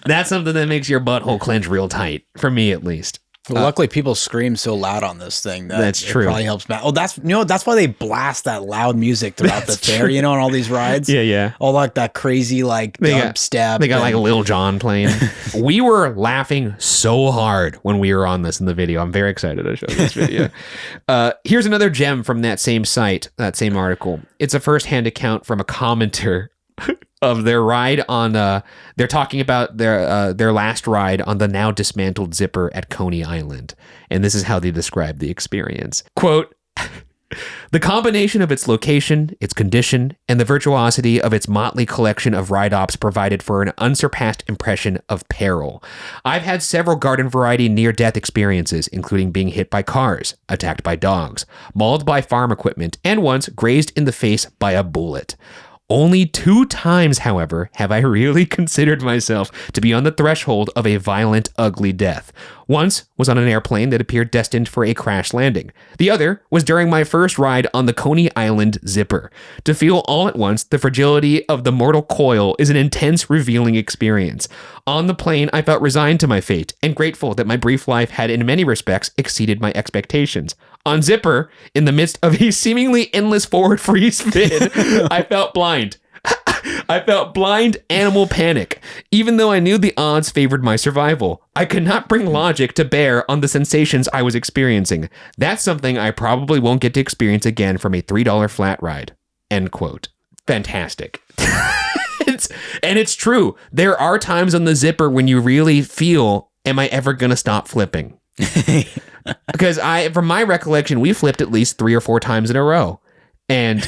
That's something that makes your butthole clench real tight, for me at least. Well, luckily, people scream so loud on this thing that's true. It probably helps. Oh, that's why they blast that loud music throughout the fair. You know, on all these rides. Yeah. All like that crazy dubstep. They got like Lil Jon playing. We were laughing so hard when we were on this in the video. I'm very excited to show this video. Here's another gem from that same site, that same article. It's a firsthand account from a commenter of their ride on they're talking about their last ride on the now dismantled Zipper at Coney Island, and this is how they describe the experience. Quote, the combination of its location, its condition, and the virtuosity of its motley collection of ride ops provided for an unsurpassed impression of peril. I've had several garden variety near-death experiences, including being hit by cars, attacked by dogs, mauled by farm equipment, and once grazed in the face by a bullet. Only 2 times, however, have I really considered myself to be on the threshold of a violent, ugly death. Once was on an airplane that appeared destined for a crash landing. The other was during my first ride on the Coney Island Zipper. To feel all at once the fragility of the mortal coil is an intense, revealing experience. On the plane, I felt resigned to my fate and grateful that my brief life had in many respects exceeded my expectations. On Zipper, in the midst of a seemingly endless forward freeze spin, I felt blind. I felt blind animal panic, even though I knew the odds favored my survival. I could not bring logic to bear on the sensations I was experiencing. That's something I probably won't get to experience again from a $3 flat ride. End quote. Fantastic. It's true. There are times on the Zipper when you really feel, am I ever going to stop flipping? Because from my recollection, we flipped at least 3 or 4 times in a row. And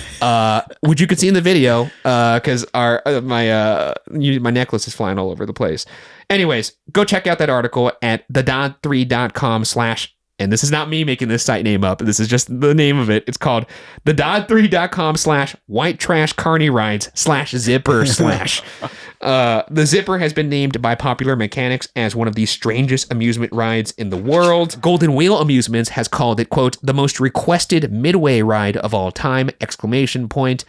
which you could see in the video, because my necklace is flying all over the place. Anyways, go check out that article at thedod3.com/ and this is not me making this site name up. This is just the name of it. It's called thedod3.com/ white trash carny rides /zipper / the Zipper has been named by Popular Mechanics as one of the strangest amusement rides in the world. Golden Wheel Amusements has called it, quote, the most requested midway ride of all time, !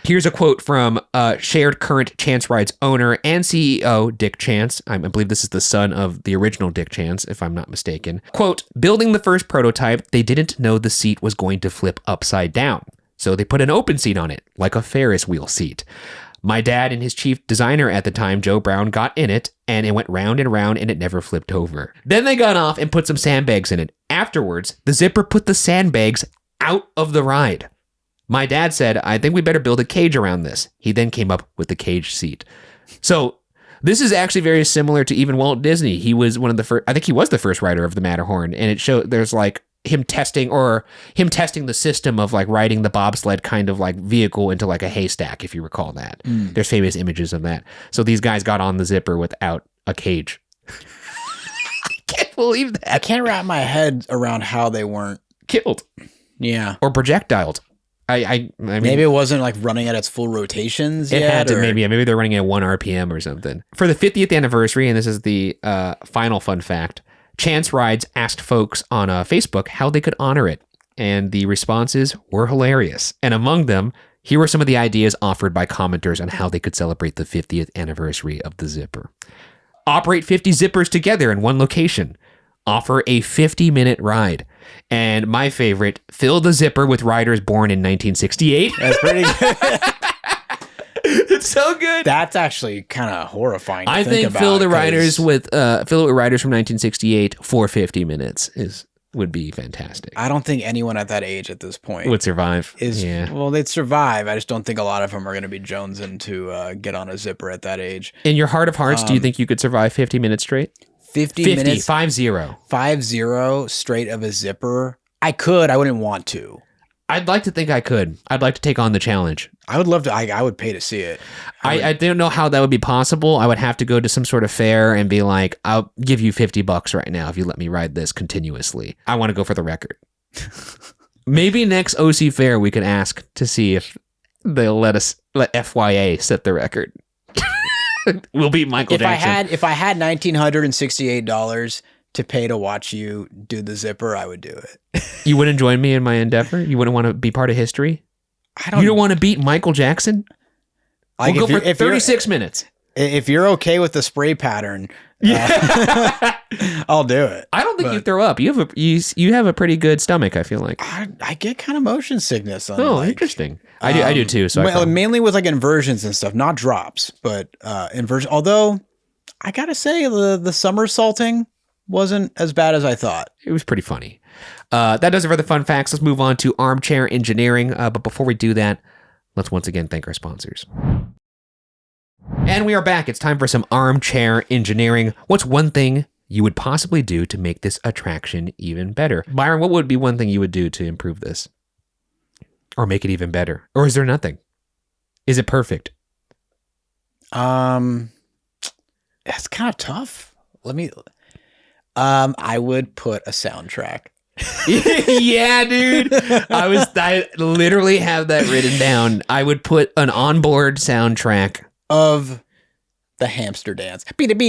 Here's a quote from shared current Chance Rides owner and CEO Dick Chance. I believe this is the son of the original Dick Chance, if I'm not mistaken. Quote, building the first prototype, they didn't know the seat was going to flip upside down. So they put an open seat on it, like a Ferris wheel seat. My dad and his chief designer at the time, Joe Brown, got in it, and it went round and round, and it never flipped over. Then they got off and put some sandbags in it. Afterwards, the Zipper put the sandbags out of the ride. My dad said, I think we better build a cage around this. He then came up with the cage seat. So this is actually very similar to even Walt Disney. He was one of the first, I think he was the first rider of the Matterhorn, and it showed there's like him testing the system of like riding the bobsled kind of like vehicle into like a haystack, if you recall that. There's famous images of that. So these guys got on the Zipper without a cage. I can't believe that. I can't wrap my head around how they weren't killed. Yeah. Or projectiled. I mean, maybe it wasn't like running at its full rotations it yet. Had to, maybe they're running at 1 RPM or something. For the 50th anniversary, and this is the final fun fact, Chance Rides asked folks on Facebook how they could honor it, and the responses were hilarious. And among them, here were some of the ideas offered by commenters on how they could celebrate the 50th anniversary of the Zipper. Operate 50 Zippers together in one location. Offer a 50-minute ride. And my favorite, fill the Zipper with riders born in 1968. That's pretty good. It's so good. That's actually kind of horrifying. I think fill it with riders from 1968 for 50 minutes would be fantastic. I don't think anyone at that age at this point would survive. Well, they'd survive. I just don't think a lot of them are going to be jonesing to get on a Zipper at that age. In your heart of hearts, do you think you could survive 50 minutes straight? 50 minutes? 50 straight of a Zipper? I could. I wouldn't want to. I'd like to think I could. I'd like to take on the challenge. I would love to. I would pay to see it. I don't know how that would be possible. I would have to go to some sort of fair and be like, I'll give you $50 right now if you let me ride this continuously. I want to go for the record. Maybe next OC Fair we could ask to see if they'll let FYA set the record. We'll beat Michael Jackson. If I had $1,968 to pay to watch you do the zipper, I would do it. You wouldn't join me in my endeavor? You wouldn't want to be part of history? You don't want to beat Michael Jackson? Like we'll go for 36 minutes. If you're okay with the spray pattern, I'll do it. I don't think you throw up. You have a pretty good stomach, I feel like. I get kind of motion sickness on interesting. I do too. So mainly with like inversions and stuff, not drops, but inversion. Although I gotta say the somersaulting wasn't as bad as I thought. It was pretty funny. That does it for the fun facts. Let's move on to armchair engineering. But before we do that, let's once again thank our sponsors. And we are back. It's time for some armchair engineering. What's one thing you would possibly do to make this attraction even better? Byron, what would be one thing you would do to improve this? Or make it even better? Or is there nothing? Is it perfect? It's kind of tough. I would put a soundtrack. Yeah, dude. I literally have that written down. I would put an onboard soundtrack of the hamster dance. Or you could do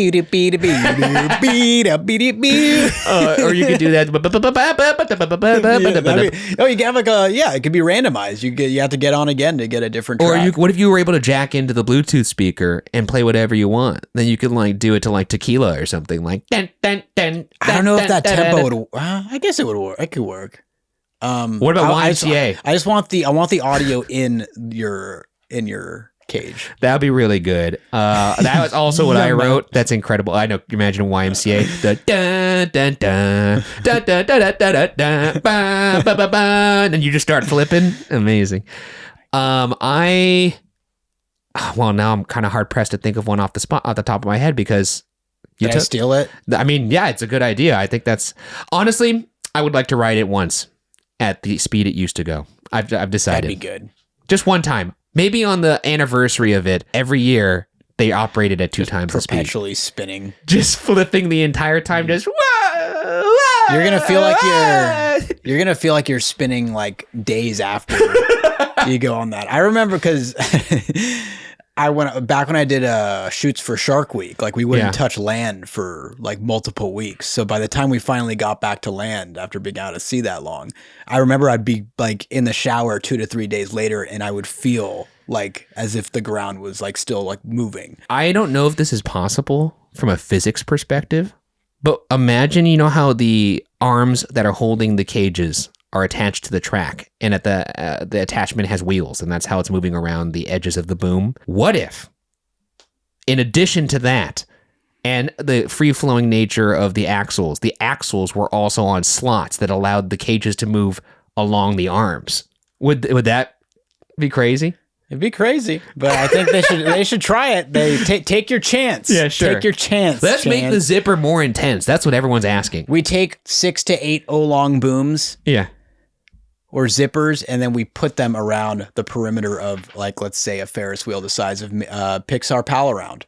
that. You can have it could be randomized. You have to get on again to get a different track. Or what if you were able to jack into the Bluetooth speaker and play whatever you want? Then you could like do it to like Tequila or something like. Dun, dun, dun, I don't know if that tempo would. I guess it would work. It could work. What about YMCA? I just want the audio in your cage. That'd be really good. That was also what I wrote. That's incredible. I know. Imagine YMCA. And you just start flipping. Amazing. Well, now I'm kind of hard pressed to think of one off the top of my head because Can I steal it? I mean, yeah, it's a good idea. I think that's honestly, I would like to ride it once at the speed it used to go. I've decided. That'd be good. Just one time. Maybe on the anniversary of it, every year they operate it at two times the speed. Perpetually spinning. Just flipping the entire time. Just You're gonna feel like you're spinning like days after you go on that. I remember because I went back when I did shoots for Shark Week. Like we wouldn't touch land for like multiple weeks. So by the time we finally got back to land after being out at sea that long, I remember I'd be like in the shower 2 to 3 days later, and I would feel like as if the ground was like still like moving. I don't know if this is possible from a physics perspective, but imagine, you know how the arms that are holding the cages are attached to the track, and at the attachment has wheels, and that's how it's moving around the edges of the boom. What if, in addition to that, and the free-flowing nature of the axles were also on slots that allowed the cages to move along the arms? Would that be crazy? It'd be crazy, but I think they should try it. They take your chance. Yeah, sure. Take your chance. Let's make the zipper more intense. That's what everyone's asking. We take 6 to 8 oolong booms. Yeah. Or zippers, and then we put them around the perimeter of, like, let's say a Ferris wheel the size of Pixar Pal Around.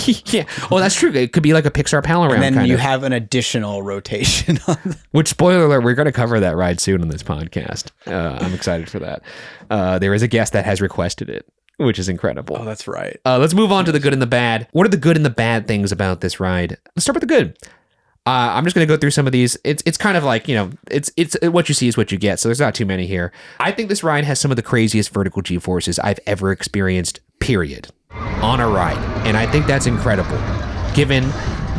Yeah. Well, that's true. It could be like a Pixar Pal Around. And then you have an additional rotation on them. Which, spoiler alert, we're going to cover that ride soon on this podcast. I'm excited for that. There is a guest that has requested it, which is incredible. Oh, that's right. Let's move on to the good and the bad. What are the good and the bad things about this ride? Let's start with the good. I'm just going to go through some of these. It's kind of like, you know, it's what you see is what you get. So there's not too many here. I think this ride has some of the craziest vertical G-forces I've ever experienced, period, on a ride. And I think that's incredible. Given,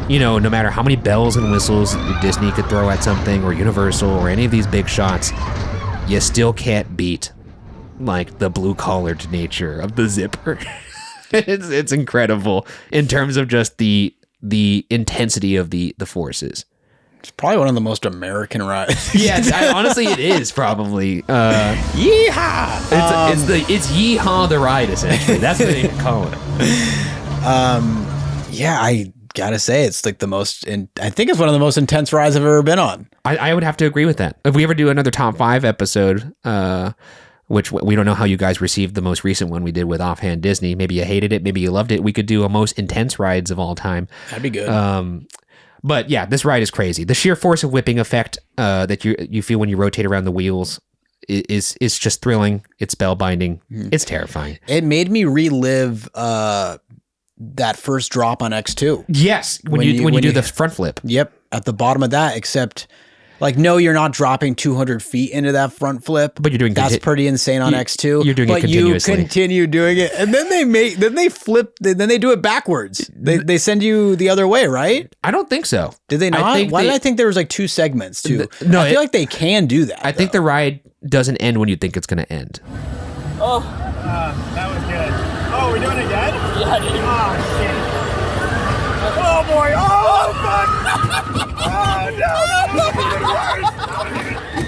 you know, no matter how many bells and whistles Disney could throw at something, or Universal, or any of these big shots, you still can't beat, like, the blue-collared nature of the zipper. It's incredible in terms of just the intensity of the forces. It's probably one of the most American rides. Yes, honestly, it is probably. Yeehaw! It's Yeehaw the ride, essentially. That's what they call it. Yeah, gotta say, it's like I think it's one of the most intense rides I've ever been on. I would have to agree with that. If we ever do another top 5 episode, which we don't know how you guys received the most recent one we did with Offhand Disney. Maybe you hated it, maybe you loved it. We could do a most intense rides of all time. That'd be good. But yeah, this ride is crazy. The sheer force of whipping effect that you feel when you rotate around the wheels is just thrilling. It's spellbinding. It's terrifying. It made me relive that first drop on X2. Yes, when you do the front flip. Yep, at the bottom of that, except like, no, you're not dropping 200 feet into that front flip. But you're doing that's pretty insane on X2. You're doing it continuously. But you continue doing it, and then they flip. Then they do it backwards. They send you the other way, right? I don't think so. Did they not? Why did I think there was like 2 segments too? No, I feel like they can do that. I think the ride doesn't end when you think it's going to end. Oh, that was good. Oh, we're doing it again? Yeah, dude. Oh, shit. Oh, boy. Oh, fuck. Oh, no.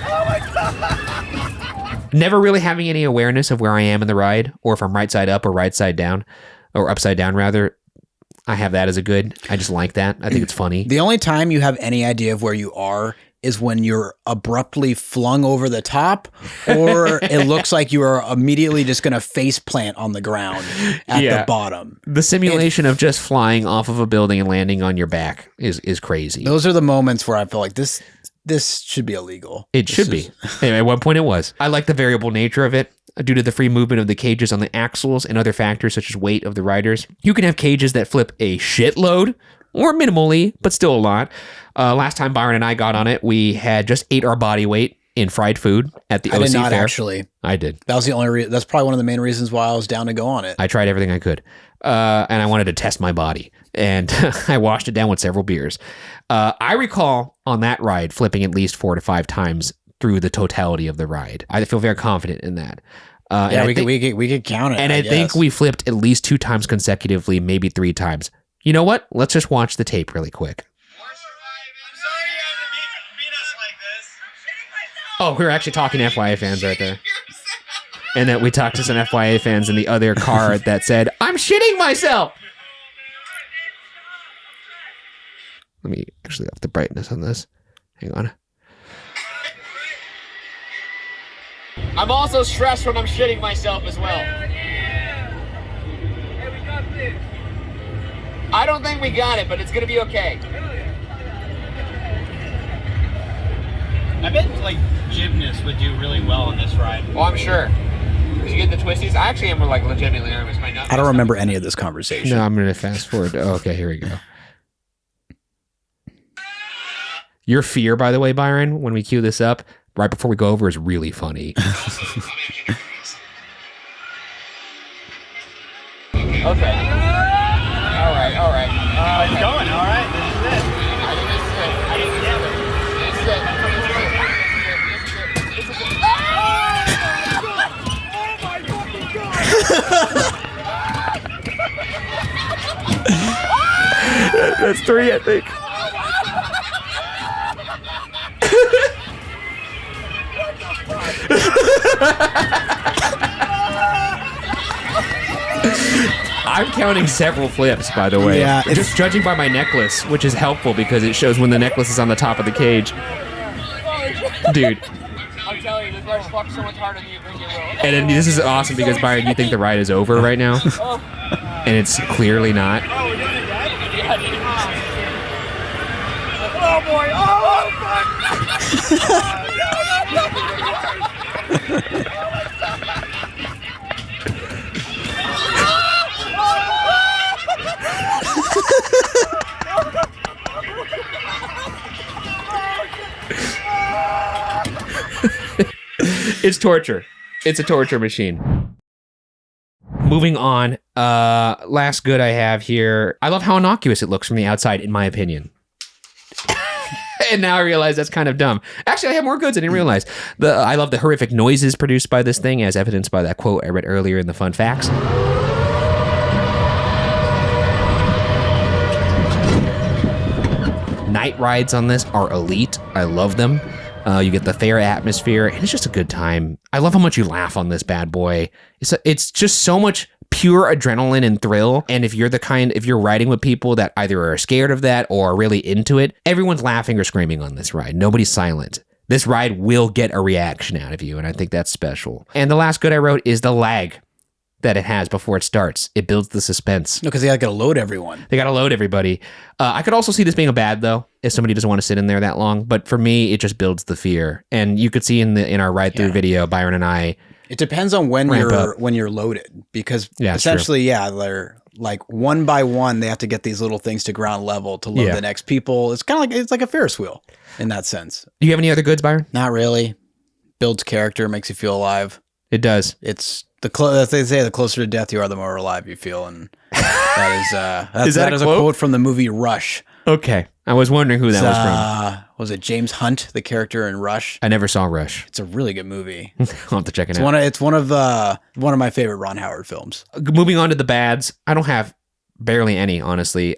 Oh, my God. Never really having any awareness of where I am in the ride, or if I'm right side up or right side down, or upside down, rather. I have that as a good. I just like that. I think it's funny. The only time you have any idea of where you are is when you're abruptly flung over the top, or it looks like you are immediately just going to face plant on the ground at the bottom. The simulation of just flying off of a building and landing on your back is crazy. Those are the moments where I feel like this should be illegal. It should be. Anyway, at one point it was. I like the variable nature of it. Due to the free movement of the cages on the axles and other factors such as weight of the riders, you can have cages that flip a shitload, or minimally, but still a lot. Last time Byron and I got on it, we had just ate our body weight in fried food at the OC I did not fair. actually. I did. That was the only reason. That's probably one of the main reasons why I was down to go on it. I tried everything I could, and I wanted to test my body, and I washed it down with several beers. I recall on that ride flipping at least 4 to 5 times through the totality of the ride. I feel very confident in that. Yeah, we could count it. And I think we flipped at least 2 times consecutively, maybe 3 times. You know what? Let's just watch the tape really quick. Oh, we were actually talking to FYA fans right there. And that we talked to some FYA fans in the other car that said, I'm shitting myself. Let me actually up the brightness on this. Hang on. I'm also stressed when I'm shitting myself as well. Hey, we got this. I don't think we got it, but it's going to be okay. I bet like gymnasts would do really well on this ride. Oh, I'm sure. Because you get the twisties. I actually am like legitimately nervous. I don't remember any of this conversation. No, I'm going to fast forward. Okay, here we go. Your fear, by the way, Byron, when we cue this up, right before we go over, is really funny. Okay. All right. It's going, all right. This is it. That's 3, I think. I'm counting several flips, by the way. Yeah, just judging by my necklace, which is helpful because it shows when the necklace is on the top of the cage. Dude. I'm telling you, this ride's fucked so much harder than you think it will. And then this is awesome because, Byron, you think the ride is over right now. And it's clearly not. Oh, we're doing it again? Yeah, dude. Oh, boy. Oh, fuck. It's torture. It's a torture machine. Moving on. Last good I have here. I love how innocuous it looks from the outside, in my opinion. And now I realize that's kind of dumb. Actually, I have more goods I didn't realize. I love the horrific noises produced by this thing, as evidenced by that quote I read earlier in the fun facts. Night rides on this are elite. I love them. You get the fair atmosphere, and it's just a good time. I love how much you laugh on this bad boy. It's just so much pure adrenaline and thrill. And if you're riding with people that either are scared of that or are really into it, everyone's laughing or screaming on this ride. Nobody's silent. This ride will get a reaction out of you, and I think that's special. And the last good I wrote is the lag that it has before it starts. It builds the suspense. No, because they got to load everyone. They got to load everybody. I could also see this being a bad, though, if somebody doesn't want to sit in there that long. But for me, it just builds the fear. And you could see in our ride-through video, Byron and I... It depends on when you're loaded, because essentially, they're like one by one, they have to get these little things to ground level to load the next people. It's kind of like a Ferris wheel in that sense. Do you have any other goods, Byron? Not really. Builds character, makes you feel alive. It does. It's as they say, the closer to death you are, the more alive you feel, and that is a quote from the movie Rush. Okay, I was wondering who that was from. Was it James Hunt, the character in Rush? I never saw Rush. It's a really good movie. I'll have to check it out. It's one of my favorite Ron Howard films. Moving on to the bads, I don't have barely any, honestly.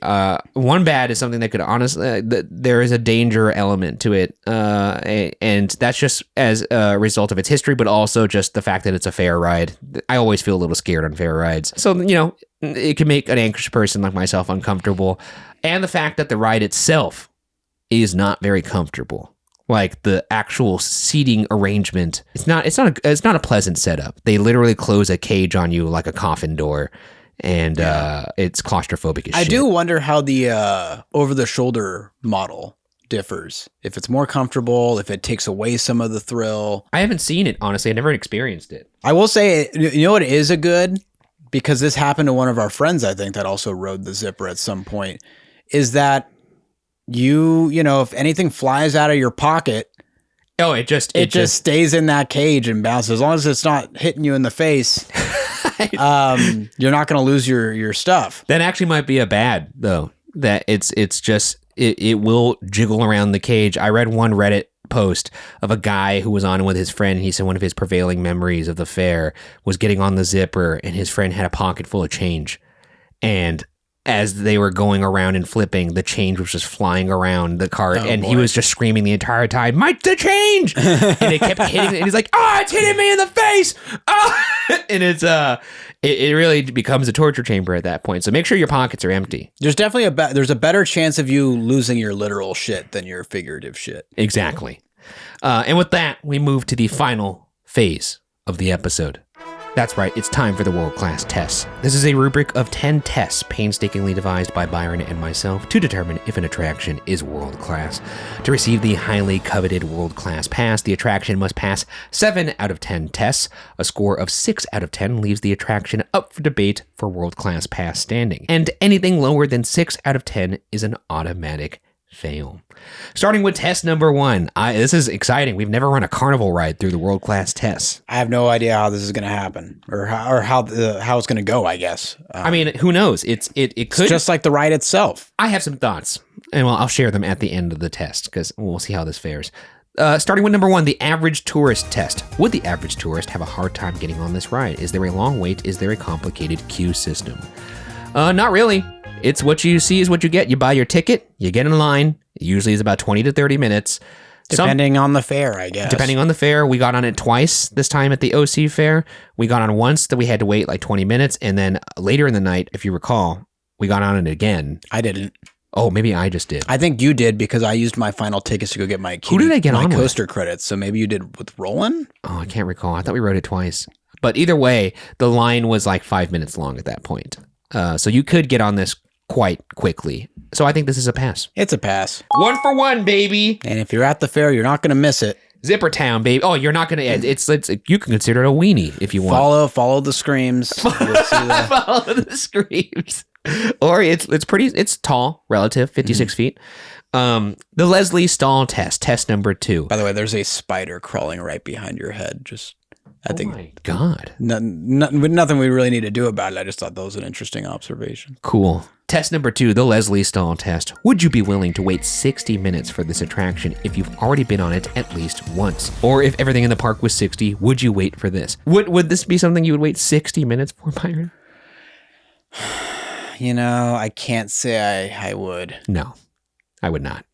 One bad is something that could honestly, there is a danger element to it, and that's just as a result of its history, but also just the fact that it's a fair ride. I always feel a little scared on fair rides, so it can make an anxious person like myself uncomfortable, and the fact that the ride itself is not very comfortable. Like the actual seating arrangement, it's not a pleasant setup. They literally close a cage on you like a coffin door. And it's claustrophobic as shit. I do wonder how the over-the-shoulder model differs. If it's more comfortable, if it takes away some of the thrill. I haven't seen it, honestly. I never experienced it. I will say, you know what is a good? Because this happened to one of our friends, I think, that also rode the zipper at some point, is that if anything flies out of your pocket, it just stays in that cage and bounces. As long as it's not hitting you in the face, you're not going to lose your stuff. That actually might be a bad, though. That it will jiggle around the cage. I read one Reddit post of a guy who was on with his friend. He said one of his prevailing memories of the fair was getting on the zipper, and his friend had a pocket full of change, and as they were going around and flipping, the change was just flying around the cart, he was just screaming the entire time, "Mike, the change!" And it kept hitting, and he's like, "Oh, it's hitting me in the face!" Oh! And it really becomes a torture chamber at that point. So make sure your pockets are empty. There's definitely there's a better chance of you losing your literal shit than your figurative shit. Exactly. And with that, we move to the final phase of the episode. That's right, it's time for the world-class tests. This is a rubric of 10 tests painstakingly devised by Byron and myself to determine if an attraction is world-class. To receive the highly coveted world-class pass, the attraction must pass 7 out of 10 tests. A score of 6 out of 10 leaves the attraction up for debate for world-class pass standing. And anything lower than 6 out of 10 is an automatic fail. Starting with test number 1. This is exciting. We've never run a carnival ride through the world-class tests. I have no idea how this is going to happen or how it's going to go, I guess. I mean, who knows? It could. It's just like the ride itself. I have some thoughts, and I'll share them at the end of the test because we'll see how this fares. Starting with number 1, the average tourist test. Would the average tourist have a hard time getting on this ride? Is there a long wait? Is there a complicated queue system? Not really. It's what you see is what you get. You buy your ticket, you get in line. It usually is about 20 to 30 minutes. Depending on the fare, I guess. Depending on the fare. We got on it twice this time at the OC fair. We got on once that we had to wait like 20 minutes. And then later in the night, if you recall, we got on it again. I didn't. Oh, maybe I just did. I think you did because I used my final tickets to go get my Who did I get on coaster with? Credits. So maybe you did with Roland? Oh, I can't recall. I thought we rode it twice. But either way, the line was like 5 minutes long at that point. So you could get on this quite quickly. So I think this is a pass. It's a pass. 1 for 1, baby. And if you're at the fair, you're not going to miss it. Zipper Town, baby. Oh, you're not going to. It's you can consider it a weenie if you want. Follow the screams. You'll see Follow the screams. Or it's tall, relative, 56 feet. The Leslie Stahl test number 2. By the way, there's a spider crawling right behind your head. I think. Oh my God. Nothing we really need to do about it. I just thought that was an interesting observation. Cool. Test number 2, the Leslie Stahl test. Would you be willing to wait 60 minutes for this attraction if you've already been on it at least once? Or if everything in the park was 60, would you wait for this? Would this be something you would wait 60 minutes for, Byron? I can't say I would. No, I would not.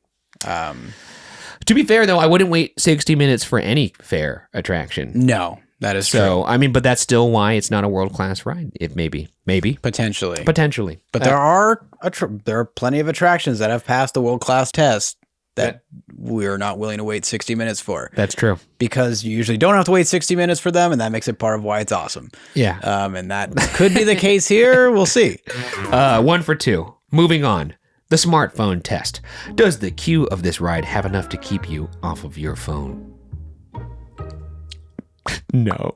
To be fair, though, I wouldn't wait 60 minutes for any fair attraction. No, that is true. So, I mean, but that's still why it's not a world-class ride. It maybe. Potentially. But there are plenty of attractions that have passed the world-class test that we're not willing to wait 60 minutes for. That's true. Because you usually don't have to wait 60 minutes for them, and that makes it part of why it's awesome. Yeah. And that could be the case here. We'll see. 1 for 2. Moving on. The smartphone test. Does the queue of this ride have enough to keep you off of your phone? No.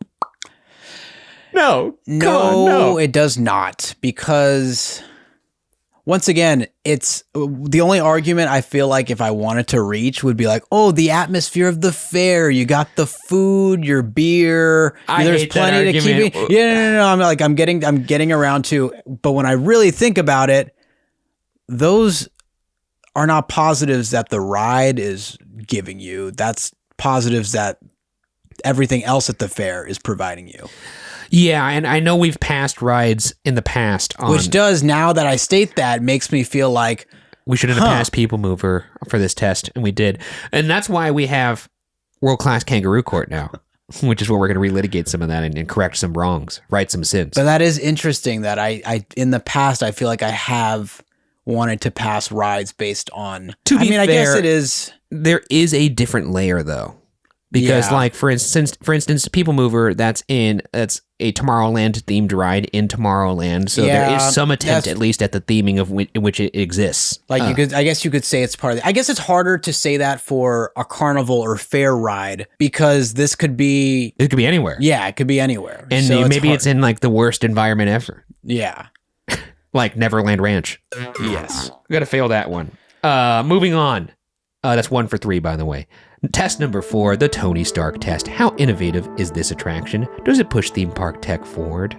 No, it does not. Because once again, it's the only argument I feel like if I wanted to reach would be like, oh, the atmosphere of the fair. You got the food, your beer. There's plenty to keep me. Yeah, no. I'm getting around to. But when I really think about it, those are not positives that the ride is giving you. That's positives that everything else at the fair is providing you. Yeah, and I know we've passed rides in the past on... Which does, now that I state that, makes me feel like... We shouldn't have passed People Mover for this test, and we did. And that's why we have world-class Kangaroo Court now, which is where we're going to relitigate some of that and correct some wrongs, right some sins. But that is interesting that I in the past, I feel like I have wanted to pass rides based on... To be fair, I guess it is... There is a different layer, though. Because, like, for instance, People Mover, that's a Tomorrowland themed ride in Tomorrowland, so there is some attempt, at least, at the theming of in which it exists. Like I guess you could say it's part of. I guess it's harder to say that for a carnival or fair ride because this could be. It could be anywhere. Yeah, it could be anywhere, and so maybe it's in like the worst environment ever. Yeah, like Neverland Ranch. Yes, we got to fail that one. Moving on. That's 1 for 3, by the way. Test number 4, the Tony Stark test. How innovative is this attraction? Does it push theme park tech forward?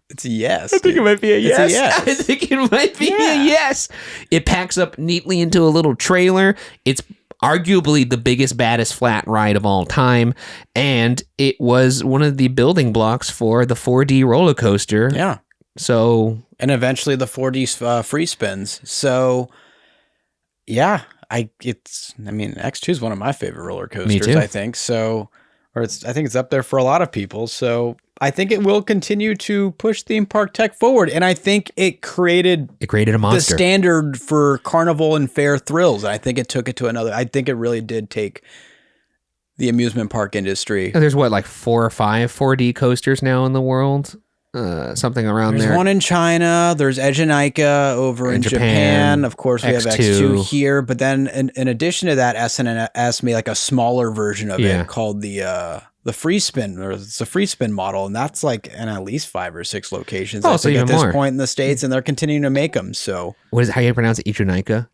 It's a yes. I think it might be a yes. It's a yes. I think it might be a yes. It packs up neatly into a little trailer. It's arguably the biggest, baddest flat ride of all time. And it was one of the building blocks for the 4D roller coaster. Yeah. So. And eventually the 4D free spins. So, yeah. X2 is one of my favorite roller coasters. Me too. I think so, I think it's up there for a lot of people. So I think it will continue to push theme park tech forward, and I think it created a monster, the standard for carnival and fair thrills. I think it took it to another. I think it really did take the amusement park industry. There's like 4 or 5 4D coasters now in the world. Something around there. There's one in China. There's Ejinika over in Japan. Of course, we have X2 here. But then, in addition to that, S&S made like a smaller version of it called the free spin, or it's a free spin model, and that's like in at least 5 or 6 locations. Oh, so even at this more. Point in the States, and they're continuing to make them. So, what is it? How you pronounce it? Ejinika?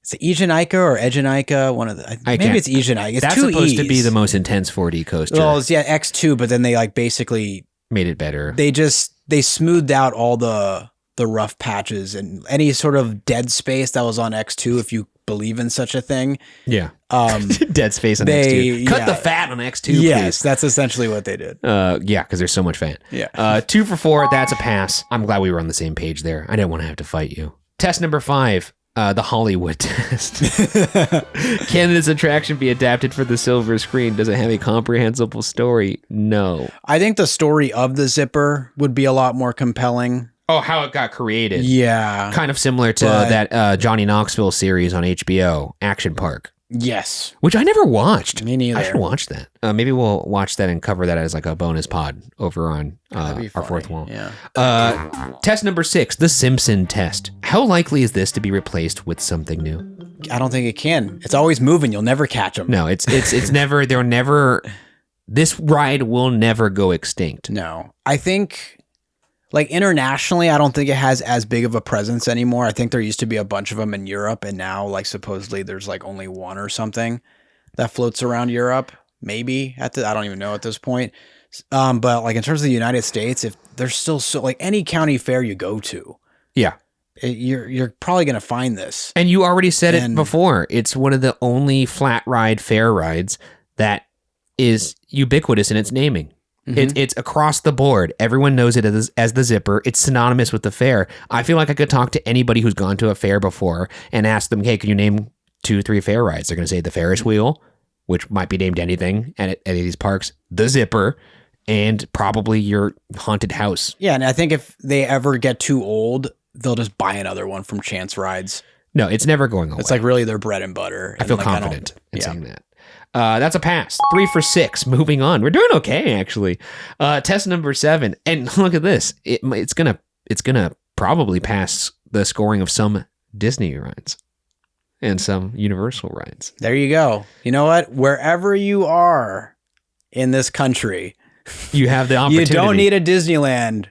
It's Ejinika or Ejinika. One of the maybe it's Ejinika. It's that's 2 supposed E's. to be the most intense 4D coaster. Well, it's X2, but then they like basically made it better. They smoothed out all the rough patches and any sort of dead space that was on X2, if you believe in such a thing. Yeah. Dead space on X2. Cut the fat on X2, yes, please. That's essentially what they did. Yeah, because there's so much fat. Yeah. 2 for 4, that's a pass. I'm glad we were on the same page there. I didn't want to have to fight you. Test number 5. The Hollywood test. Can this attraction be adapted for the silver screen? Does it have a comprehensible story? No. I think the story of the zipper would be a lot more compelling. Oh, how it got created. Yeah. Kind of similar to that Johnny Knoxville series on HBO, Action Park. Yes. Which I never watched. Me neither. I should watch that. Maybe we'll watch that and cover that as like a bonus pod over on our fourth wall. Yeah. Test number 6, the Simpson test. How likely is this to be replaced with something new? I don't think it can. It's always moving. You'll never catch them. No, it's never, they're never, this ride will never go extinct. No. I think, like internationally, I don't think it has as big of a presence anymore. I think there used to be a bunch of them in Europe, and now like supposedly there's like only one or something that floats around Europe. Maybe I don't even know at this point. But like in terms of the United States, if there's still so like any county fair you go to, yeah, you're probably gonna find this. And you already said it before. It's one of the only flat ride fair rides that is ubiquitous in its naming. It's across the board. Everyone knows it as the zipper. It's synonymous with the fair. I feel like I could talk to anybody who's gone to a fair before and ask them, hey, can you name 2-3 fair rides. They're going to say the Ferris wheel, which might be named anything at any of these parks, the Zipper, and probably your haunted house. Yeah, and I think if they ever get too old, they'll just buy another one from Chance Rides. No, it's never going away. It's like really their bread and butter. I feel like, confident in saying that. That's a pass. 3 for 6. Moving on. We're doing okay, actually. Test number 7. And look at this. It's gonna probably pass the scoring of some Disney rides and some Universal rides. There you go. You know what? Wherever you are in this country, You have the opportunity. you don't need a Disneyland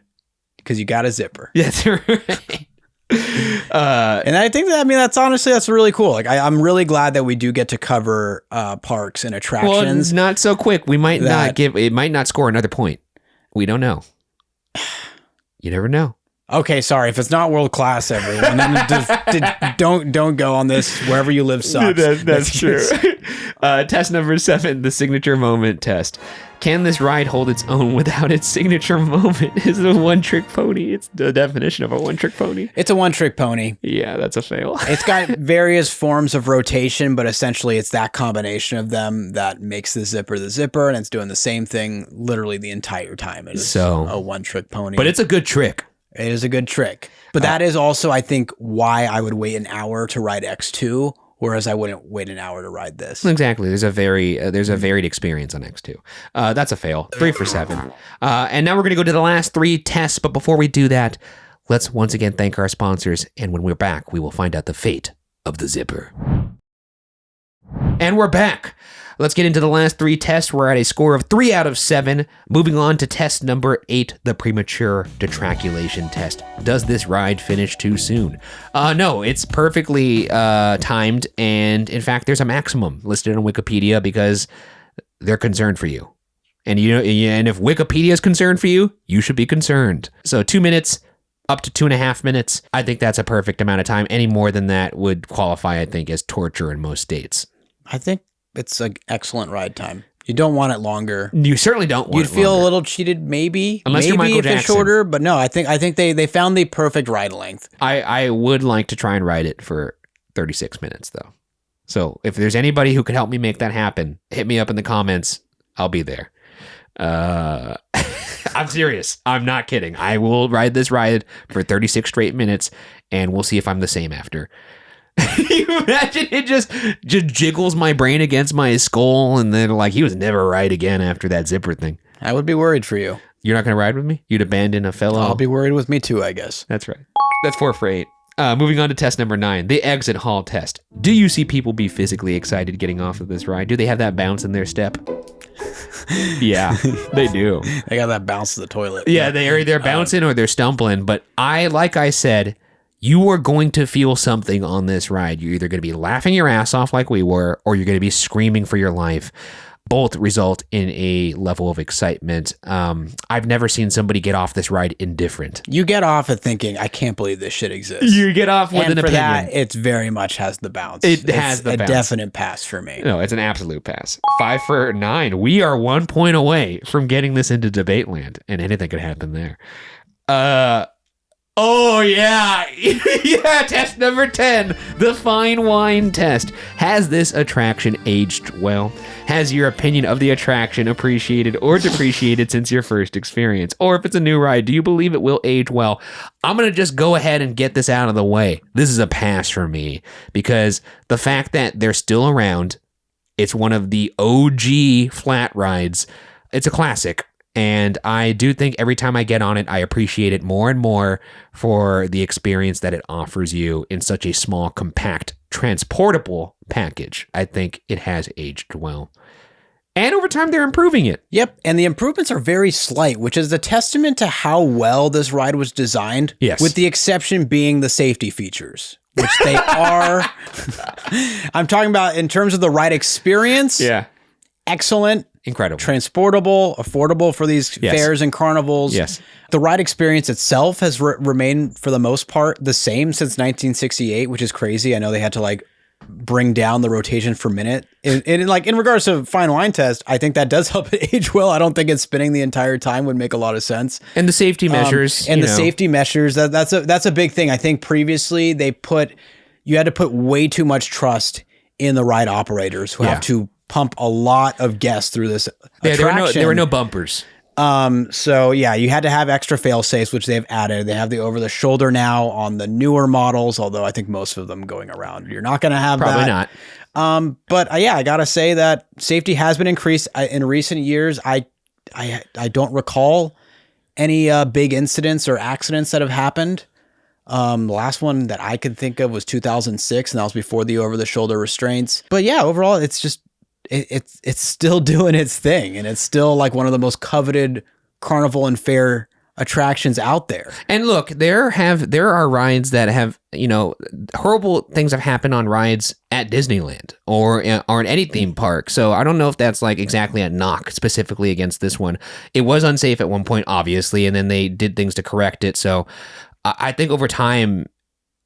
because you got a Zipper. That's right. And I think that, that's really cool. Like I'm really glad that we do get to cover parks and attractions. Well, not so quick. We might it might not score another point. We don't know. You never know. Okay, sorry. If it's not world class, everyone, then don't go on this. Wherever you live sucks. That's true. Test number 7, the signature moment test. Can this ride hold its own without its signature moment? Is it a one-trick pony? It's the definition of a one-trick pony. It's a one-trick pony. Yeah, that's a fail. It's got various forms of rotation, but essentially it's that combination of them that makes the Zipper, and it's doing the same thing literally the entire time. It is a one-trick pony. But it's a good trick. It is a good trick. But that is also, I think, why I would wait an hour to ride X2, whereas I wouldn't wait an hour to ride this. Exactly. There's a varied experience on X2. That's a fail. 3 for 7. And now we're going to go to the last 3 tests. But before we do that, let's once again thank our sponsors. And when we're back, we will find out the fate of the Zipper. And we're back. Let's get into the last 3 tests. We're at a score of 3 out of 7. Moving on to test number 8, the premature detraculation test. Does this ride finish too soon? No, it's perfectly timed. And in fact, there's a maximum listed on Wikipedia because they're concerned for you. And and if Wikipedia is concerned for you, you should be concerned. So 2 minutes up to 2.5 minutes. I think that's a perfect amount of time. Any more than that would qualify, I think, as torture in most states. I think it's an excellent ride time. You don't want it longer. You certainly don't want You'd feel a little cheated, maybe. Unless you're Michael if Jackson. It's shorter, but no, I think they found the perfect ride length. I would like to try and ride it for 36 minutes, though. So if there's anybody who could help me make that happen, hit me up in the comments. I'll be there. I'm serious. I'm not kidding. I will ride this ride for 36 straight minutes, and we'll see if I'm the same after. You imagine it just jiggles my brain against my skull, and then like he was never right again after that Zipper thing. I would be worried for you. You're not going to ride with me? You'd abandon a fellow? I'll be worried with me too, I guess. That's right. That's 4 for 8. Moving on to test number 9, the exit hall test. Do you see people be physically excited getting off of this ride? Do they have that bounce in their step? Yeah, they do. They got that bounce to the toilet. Yeah, they're bouncing or they're stumbling. But like I said, you are going to feel something on this ride. You're either going to be laughing your ass off like we were, or you're going to be screaming for your life. Both result in a level of excitement. I've never seen somebody get off this ride indifferent. You get off at thinking, I can't believe this shit exists. You get off with an opinion. That, it very much has the bounce. It has the bounce. A definite pass for me. No, it's an absolute pass. 5 for 9. We are 1 point away from getting this into debate land, and anything could happen there. Oh, yeah. Yeah, test number 10, the fine wine test. Has this attraction aged well? Has your opinion of the attraction appreciated or depreciated since your first experience? Or if it's a new ride, do you believe it will age well? I'm going to just go ahead and get this out of the way. This is a pass for me because the fact that they're still around, it's one of the OG flat rides. It's a classic. And I do think every time I get on it, I appreciate it more and more for the experience that it offers you in such a small, compact, transportable package. I think it has aged well. And over time, they're improving it. Yep. And the improvements are very slight, which is a testament to how well this ride was designed. Yes. With the exception being the safety features, which they are. I'm talking about in terms of the ride experience. Yeah. Excellent. Incredible. Transportable, affordable for these fairs and carnivals. Yes. The ride experience itself has remained, for the most part, the same since 1968, which is crazy. I know they had to bring down the rotation per minute. In regards to fine wine test, I think that does help it age well. I don't think it's spinning the entire time would make a lot of sense. And the safety measures. Safety measures, that's a big thing. I think previously you had to put way too much trust in the ride operators who have to pump a lot of guests through this attraction. There were no bumpers. So yeah, you had to have extra fail safes, which they've added. They have the over the shoulder now on the newer models, although I think most of them going around, you're not going to have Probably that. not. But yeah, I gotta say that safety has been increased in recent years. I don't recall any big incidents or accidents that have happened. The last one that I could think of was 2006, and that was before the over the shoulder restraints. But yeah, overall, it's just it's still doing its thing, and it's still like one of the most coveted carnival and fair attractions out there. And look, there are rides that have, horrible things have happened on rides at Disneyland or in any theme park. So I don't know if that's like exactly a knock specifically against this one. It was unsafe at one point, obviously, and then they did things to correct it. So I think over time,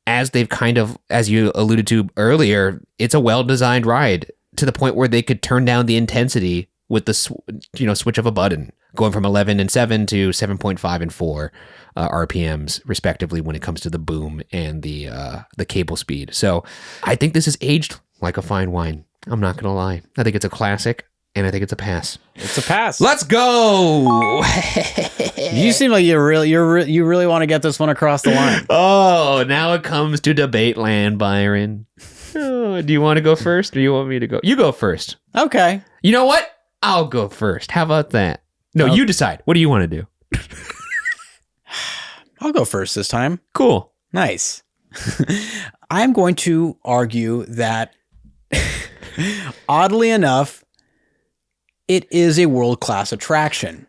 as they've kind of, as you alluded to earlier, it's a well-designed ride to the point where they could turn down the intensity with the switch of a button, going from 11 and 7 to 7.5 and 4 RPMs respectively when it comes to the boom and the cable speed. So I think this is aged like a fine wine. I'm not gonna lie. I think it's a classic, and I think it's a pass. It's a pass. Let's go. You seem like you really want to get this one across the line. Oh, now it comes to debate land, Byron. Oh, do you want to go first, or do you want me to go? You go first. Okay. You know what? I'll go first. How about that? No, you decide. What do you want to do? I'll go first this time. Cool. Nice. I'm going to argue that, oddly enough, it is a world-class attraction.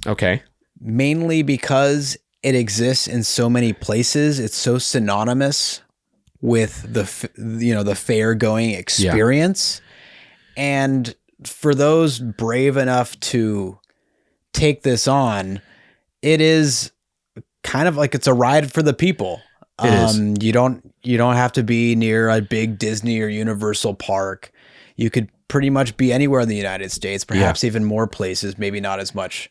Okay. Mainly because it exists in so many places. It's so synonymous with the fair-going experience. Yeah. And for those brave enough to take this on, it is kind of like it's a ride for the people. It is. You don't have to be near a big Disney or Universal park. You could pretty much be anywhere in the United States, perhaps even more places, maybe not as much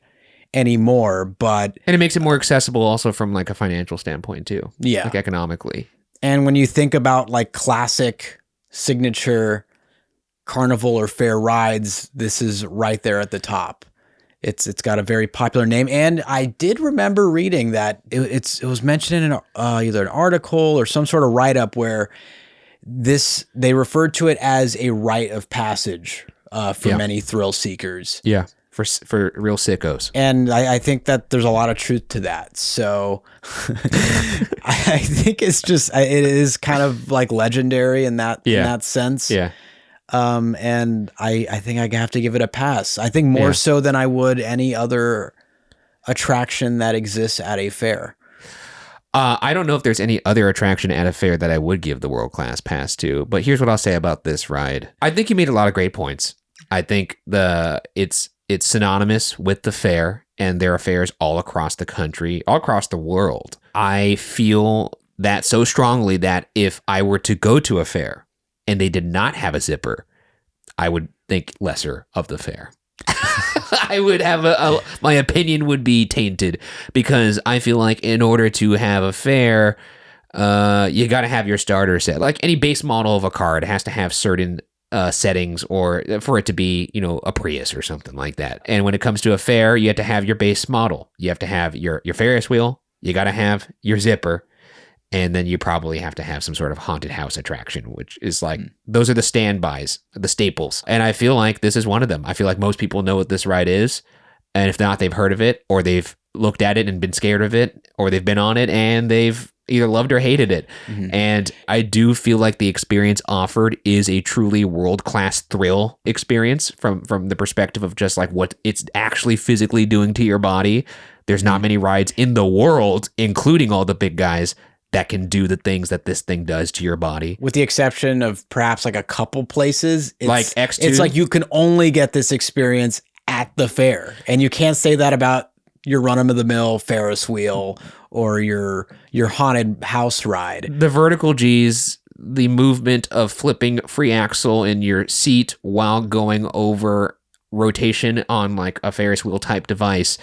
anymore, but... And it makes it more accessible also from like a financial standpoint too. Yeah. Like economically. And when you think about like classic signature carnival or fair rides, this is right there at the top. It's got a very popular name, and I did remember reading that it was mentioned in either an article or some sort of write-up where they referred to it as a rite of passage for many thrill seekers. Yeah, for real sickos. And I think that there's a lot of truth to that. So I think it is kind of like legendary in that sense. Yeah. And I think I have to give it a pass. I think more so than I would any other attraction that exists at a fair. I don't know if there's any other attraction at a fair that I would give the world-class pass to, but here's what I'll say about this ride. I think you made a lot of great points. I think it's synonymous with the fair, and there are fairs all across the country, all across the world. I feel that so strongly that if I were to go to a fair and they did not have a zipper, I would think lesser of the fair. I would have my opinion would be tainted, because I feel like in order to have a fair, you got to have your starter set. Like any base model of a car, it has to have certain settings, or for it to be, a Prius or something like that. And when it comes to a fair, you have to have your base model. You have to have your Ferris wheel. You got to have your zipper. And then you probably have to have some sort of haunted house attraction, which is like, those are the standbys, the staples. And I feel like this is one of them. I feel like most people know what this ride is. And if not, they've heard of it, or they've looked at it and been scared of it, or they've been on it and they've either loved or hated it. Mm-hmm. And I do feel like the experience offered is a truly world-class thrill experience from the perspective of just like what it's actually physically doing to your body. There's not many rides in the world, including all the big guys, that can do the things that this thing does to your body. With the exception of perhaps like a couple places. Like X2. It's like you can only get this experience at the fair. And you can't say that about your run-of-the-mill Ferris wheel or your haunted house ride. The vertical G's, the movement of flipping free axle in your seat while going over rotation on like a Ferris wheel type device,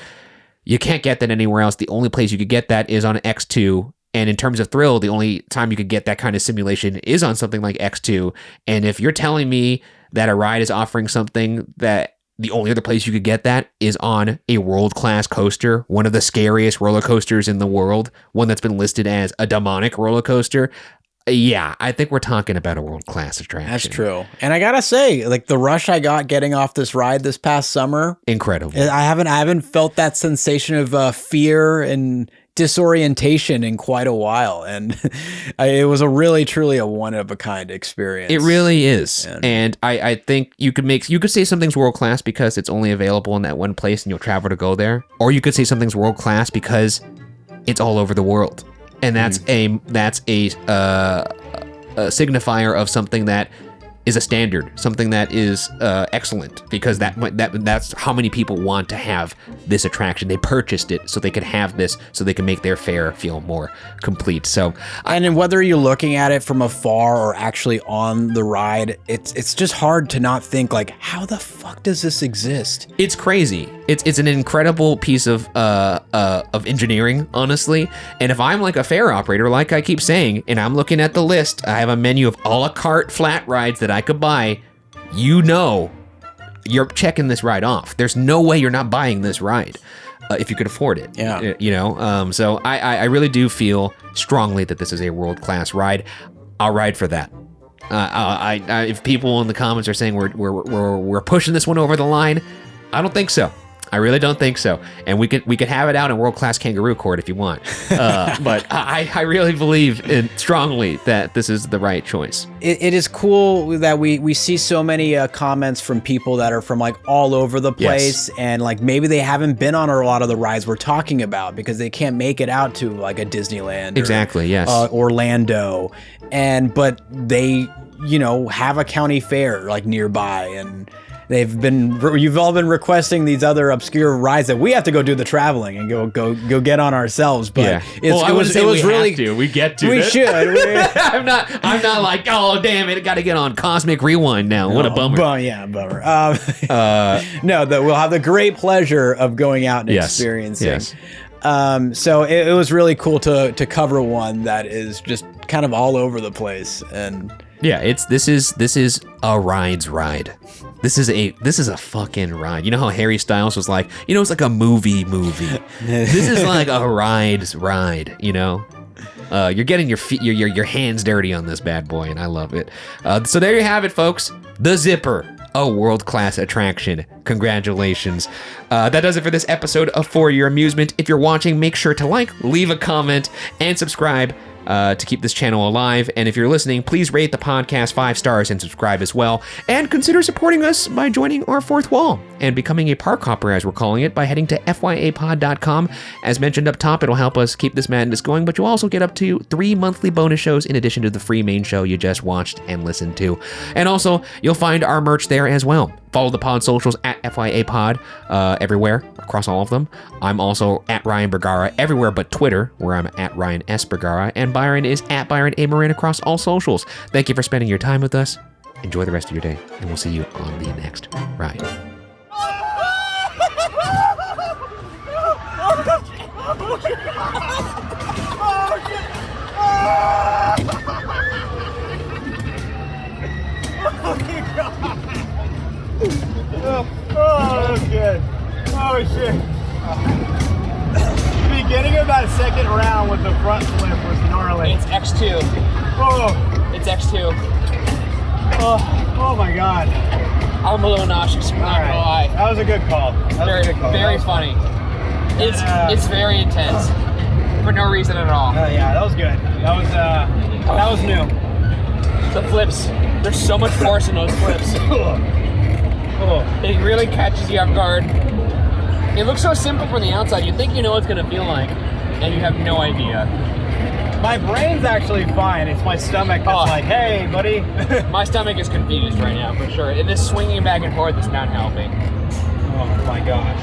you can't get that anywhere else. The only place you could get that is on X2. And in terms of thrill, the only time you could get that kind of simulation is on something like X2. And if you're telling me that a ride is offering something that the only other place you could get that is on a world-class coaster, one of the scariest roller coasters in the world, one that's been listed as a demonic roller coaster, yeah, I think we're talking about a world-class attraction. That's true. And I gotta say, like the rush I got getting off this ride this past summer, incredible. I haven't felt that sensation of fear and disorientation in quite a while, and it was a really truly a one-of-a-kind experience. It really is. And I think you could say something's world-class because it's only available in that one place and you'll travel to go there, or you could say something's world-class because it's all over the world. And that's a signifier of something that is a standard, something that is excellent, because that's how many people want to have this attraction. They purchased it so they could have this, so they can make their fare feel more complete. So, and then whether you're looking at it from afar or actually on the ride, it's just hard to not think like, how the fuck does this exist? It's crazy. It's an incredible piece of engineering, honestly. And if I'm like a fare operator, like I keep saying, and I'm looking at the list, I have a menu of a la carte flat rides that I could buy. You know, you're checking this ride off. There's no way you're not buying this ride if you could afford it. Yeah. You know. So I really do feel strongly that this is a world-class ride. I'll ride for that. If people in the comments are saying we're pushing this one over the line, I don't think so. I really don't think so. And we could have it out in world-class kangaroo court if you want. But I really believe strongly that this is the right choice. It is cool that we see so many comments from people that are from like all over the place. Yes. And like maybe they haven't been on a lot of the rides we're talking about because they can't make it out to like a Disneyland. Exactly, yes. Orlando. But they, have a county fair like nearby, and you've all been requesting these other obscure rides that we have to go do the traveling and go get on ourselves. But we get to. We should. I'm not like, oh damn it, got to get on Cosmic Rewind now. What a bummer. Bummer. No, that we'll have the great pleasure of going out and experiencing. Yes. So it was really cool to cover one that is just kind of all over the place. And yeah, this is a ride's ride. This is a fucking ride. You know how Harry Styles was like, it's like a movie. This is like a ride's ride, You're getting your hands dirty on this bad boy, and I love it. So there you have it, folks. The Zipper, a world-class attraction. Congratulations. That does it for this episode of For Your Amusement. If you're watching, make sure to leave a comment, and subscribe to keep this channel alive. And if you're listening, please rate the podcast 5 stars and subscribe as well. And consider supporting us by joining our fourth wall and becoming a park hopper, as we're calling it, by heading to FYAPod.com. As mentioned up top, it'll help us keep this madness going, but you'll also get up to 3 monthly bonus shows in addition to the free main show you just watched and listened to. And also, you'll find our merch there as well. Follow the pod socials at FYAPod everywhere, across all of them. I'm also at Ryan Bergara everywhere but Twitter, where I'm at Ryan S. Bergara, and Byron is at Byron A. Marin across all socials. Thank you for spending your time with us. Enjoy the rest of your day, and we'll see you on the next ride. Oh, that was good. Oh, shit. The beginning of that second round with the front flip was gnarly. It's X2. Oh. It's X2. Oh my God. I'm a little nauseous, I'm not gonna lie. That was a good call. Very funny. It's very intense. For no reason at all. Yeah, that was good. That was new. The flips. There's so much force in those flips. It really catches you off guard. It looks so simple from the outside. You think you know what it's gonna feel like, and you have no idea. My brain's actually fine. It's my stomach that's like, hey, buddy. My stomach is confused right now, for sure. This swinging back and forth is not helping. Oh my gosh.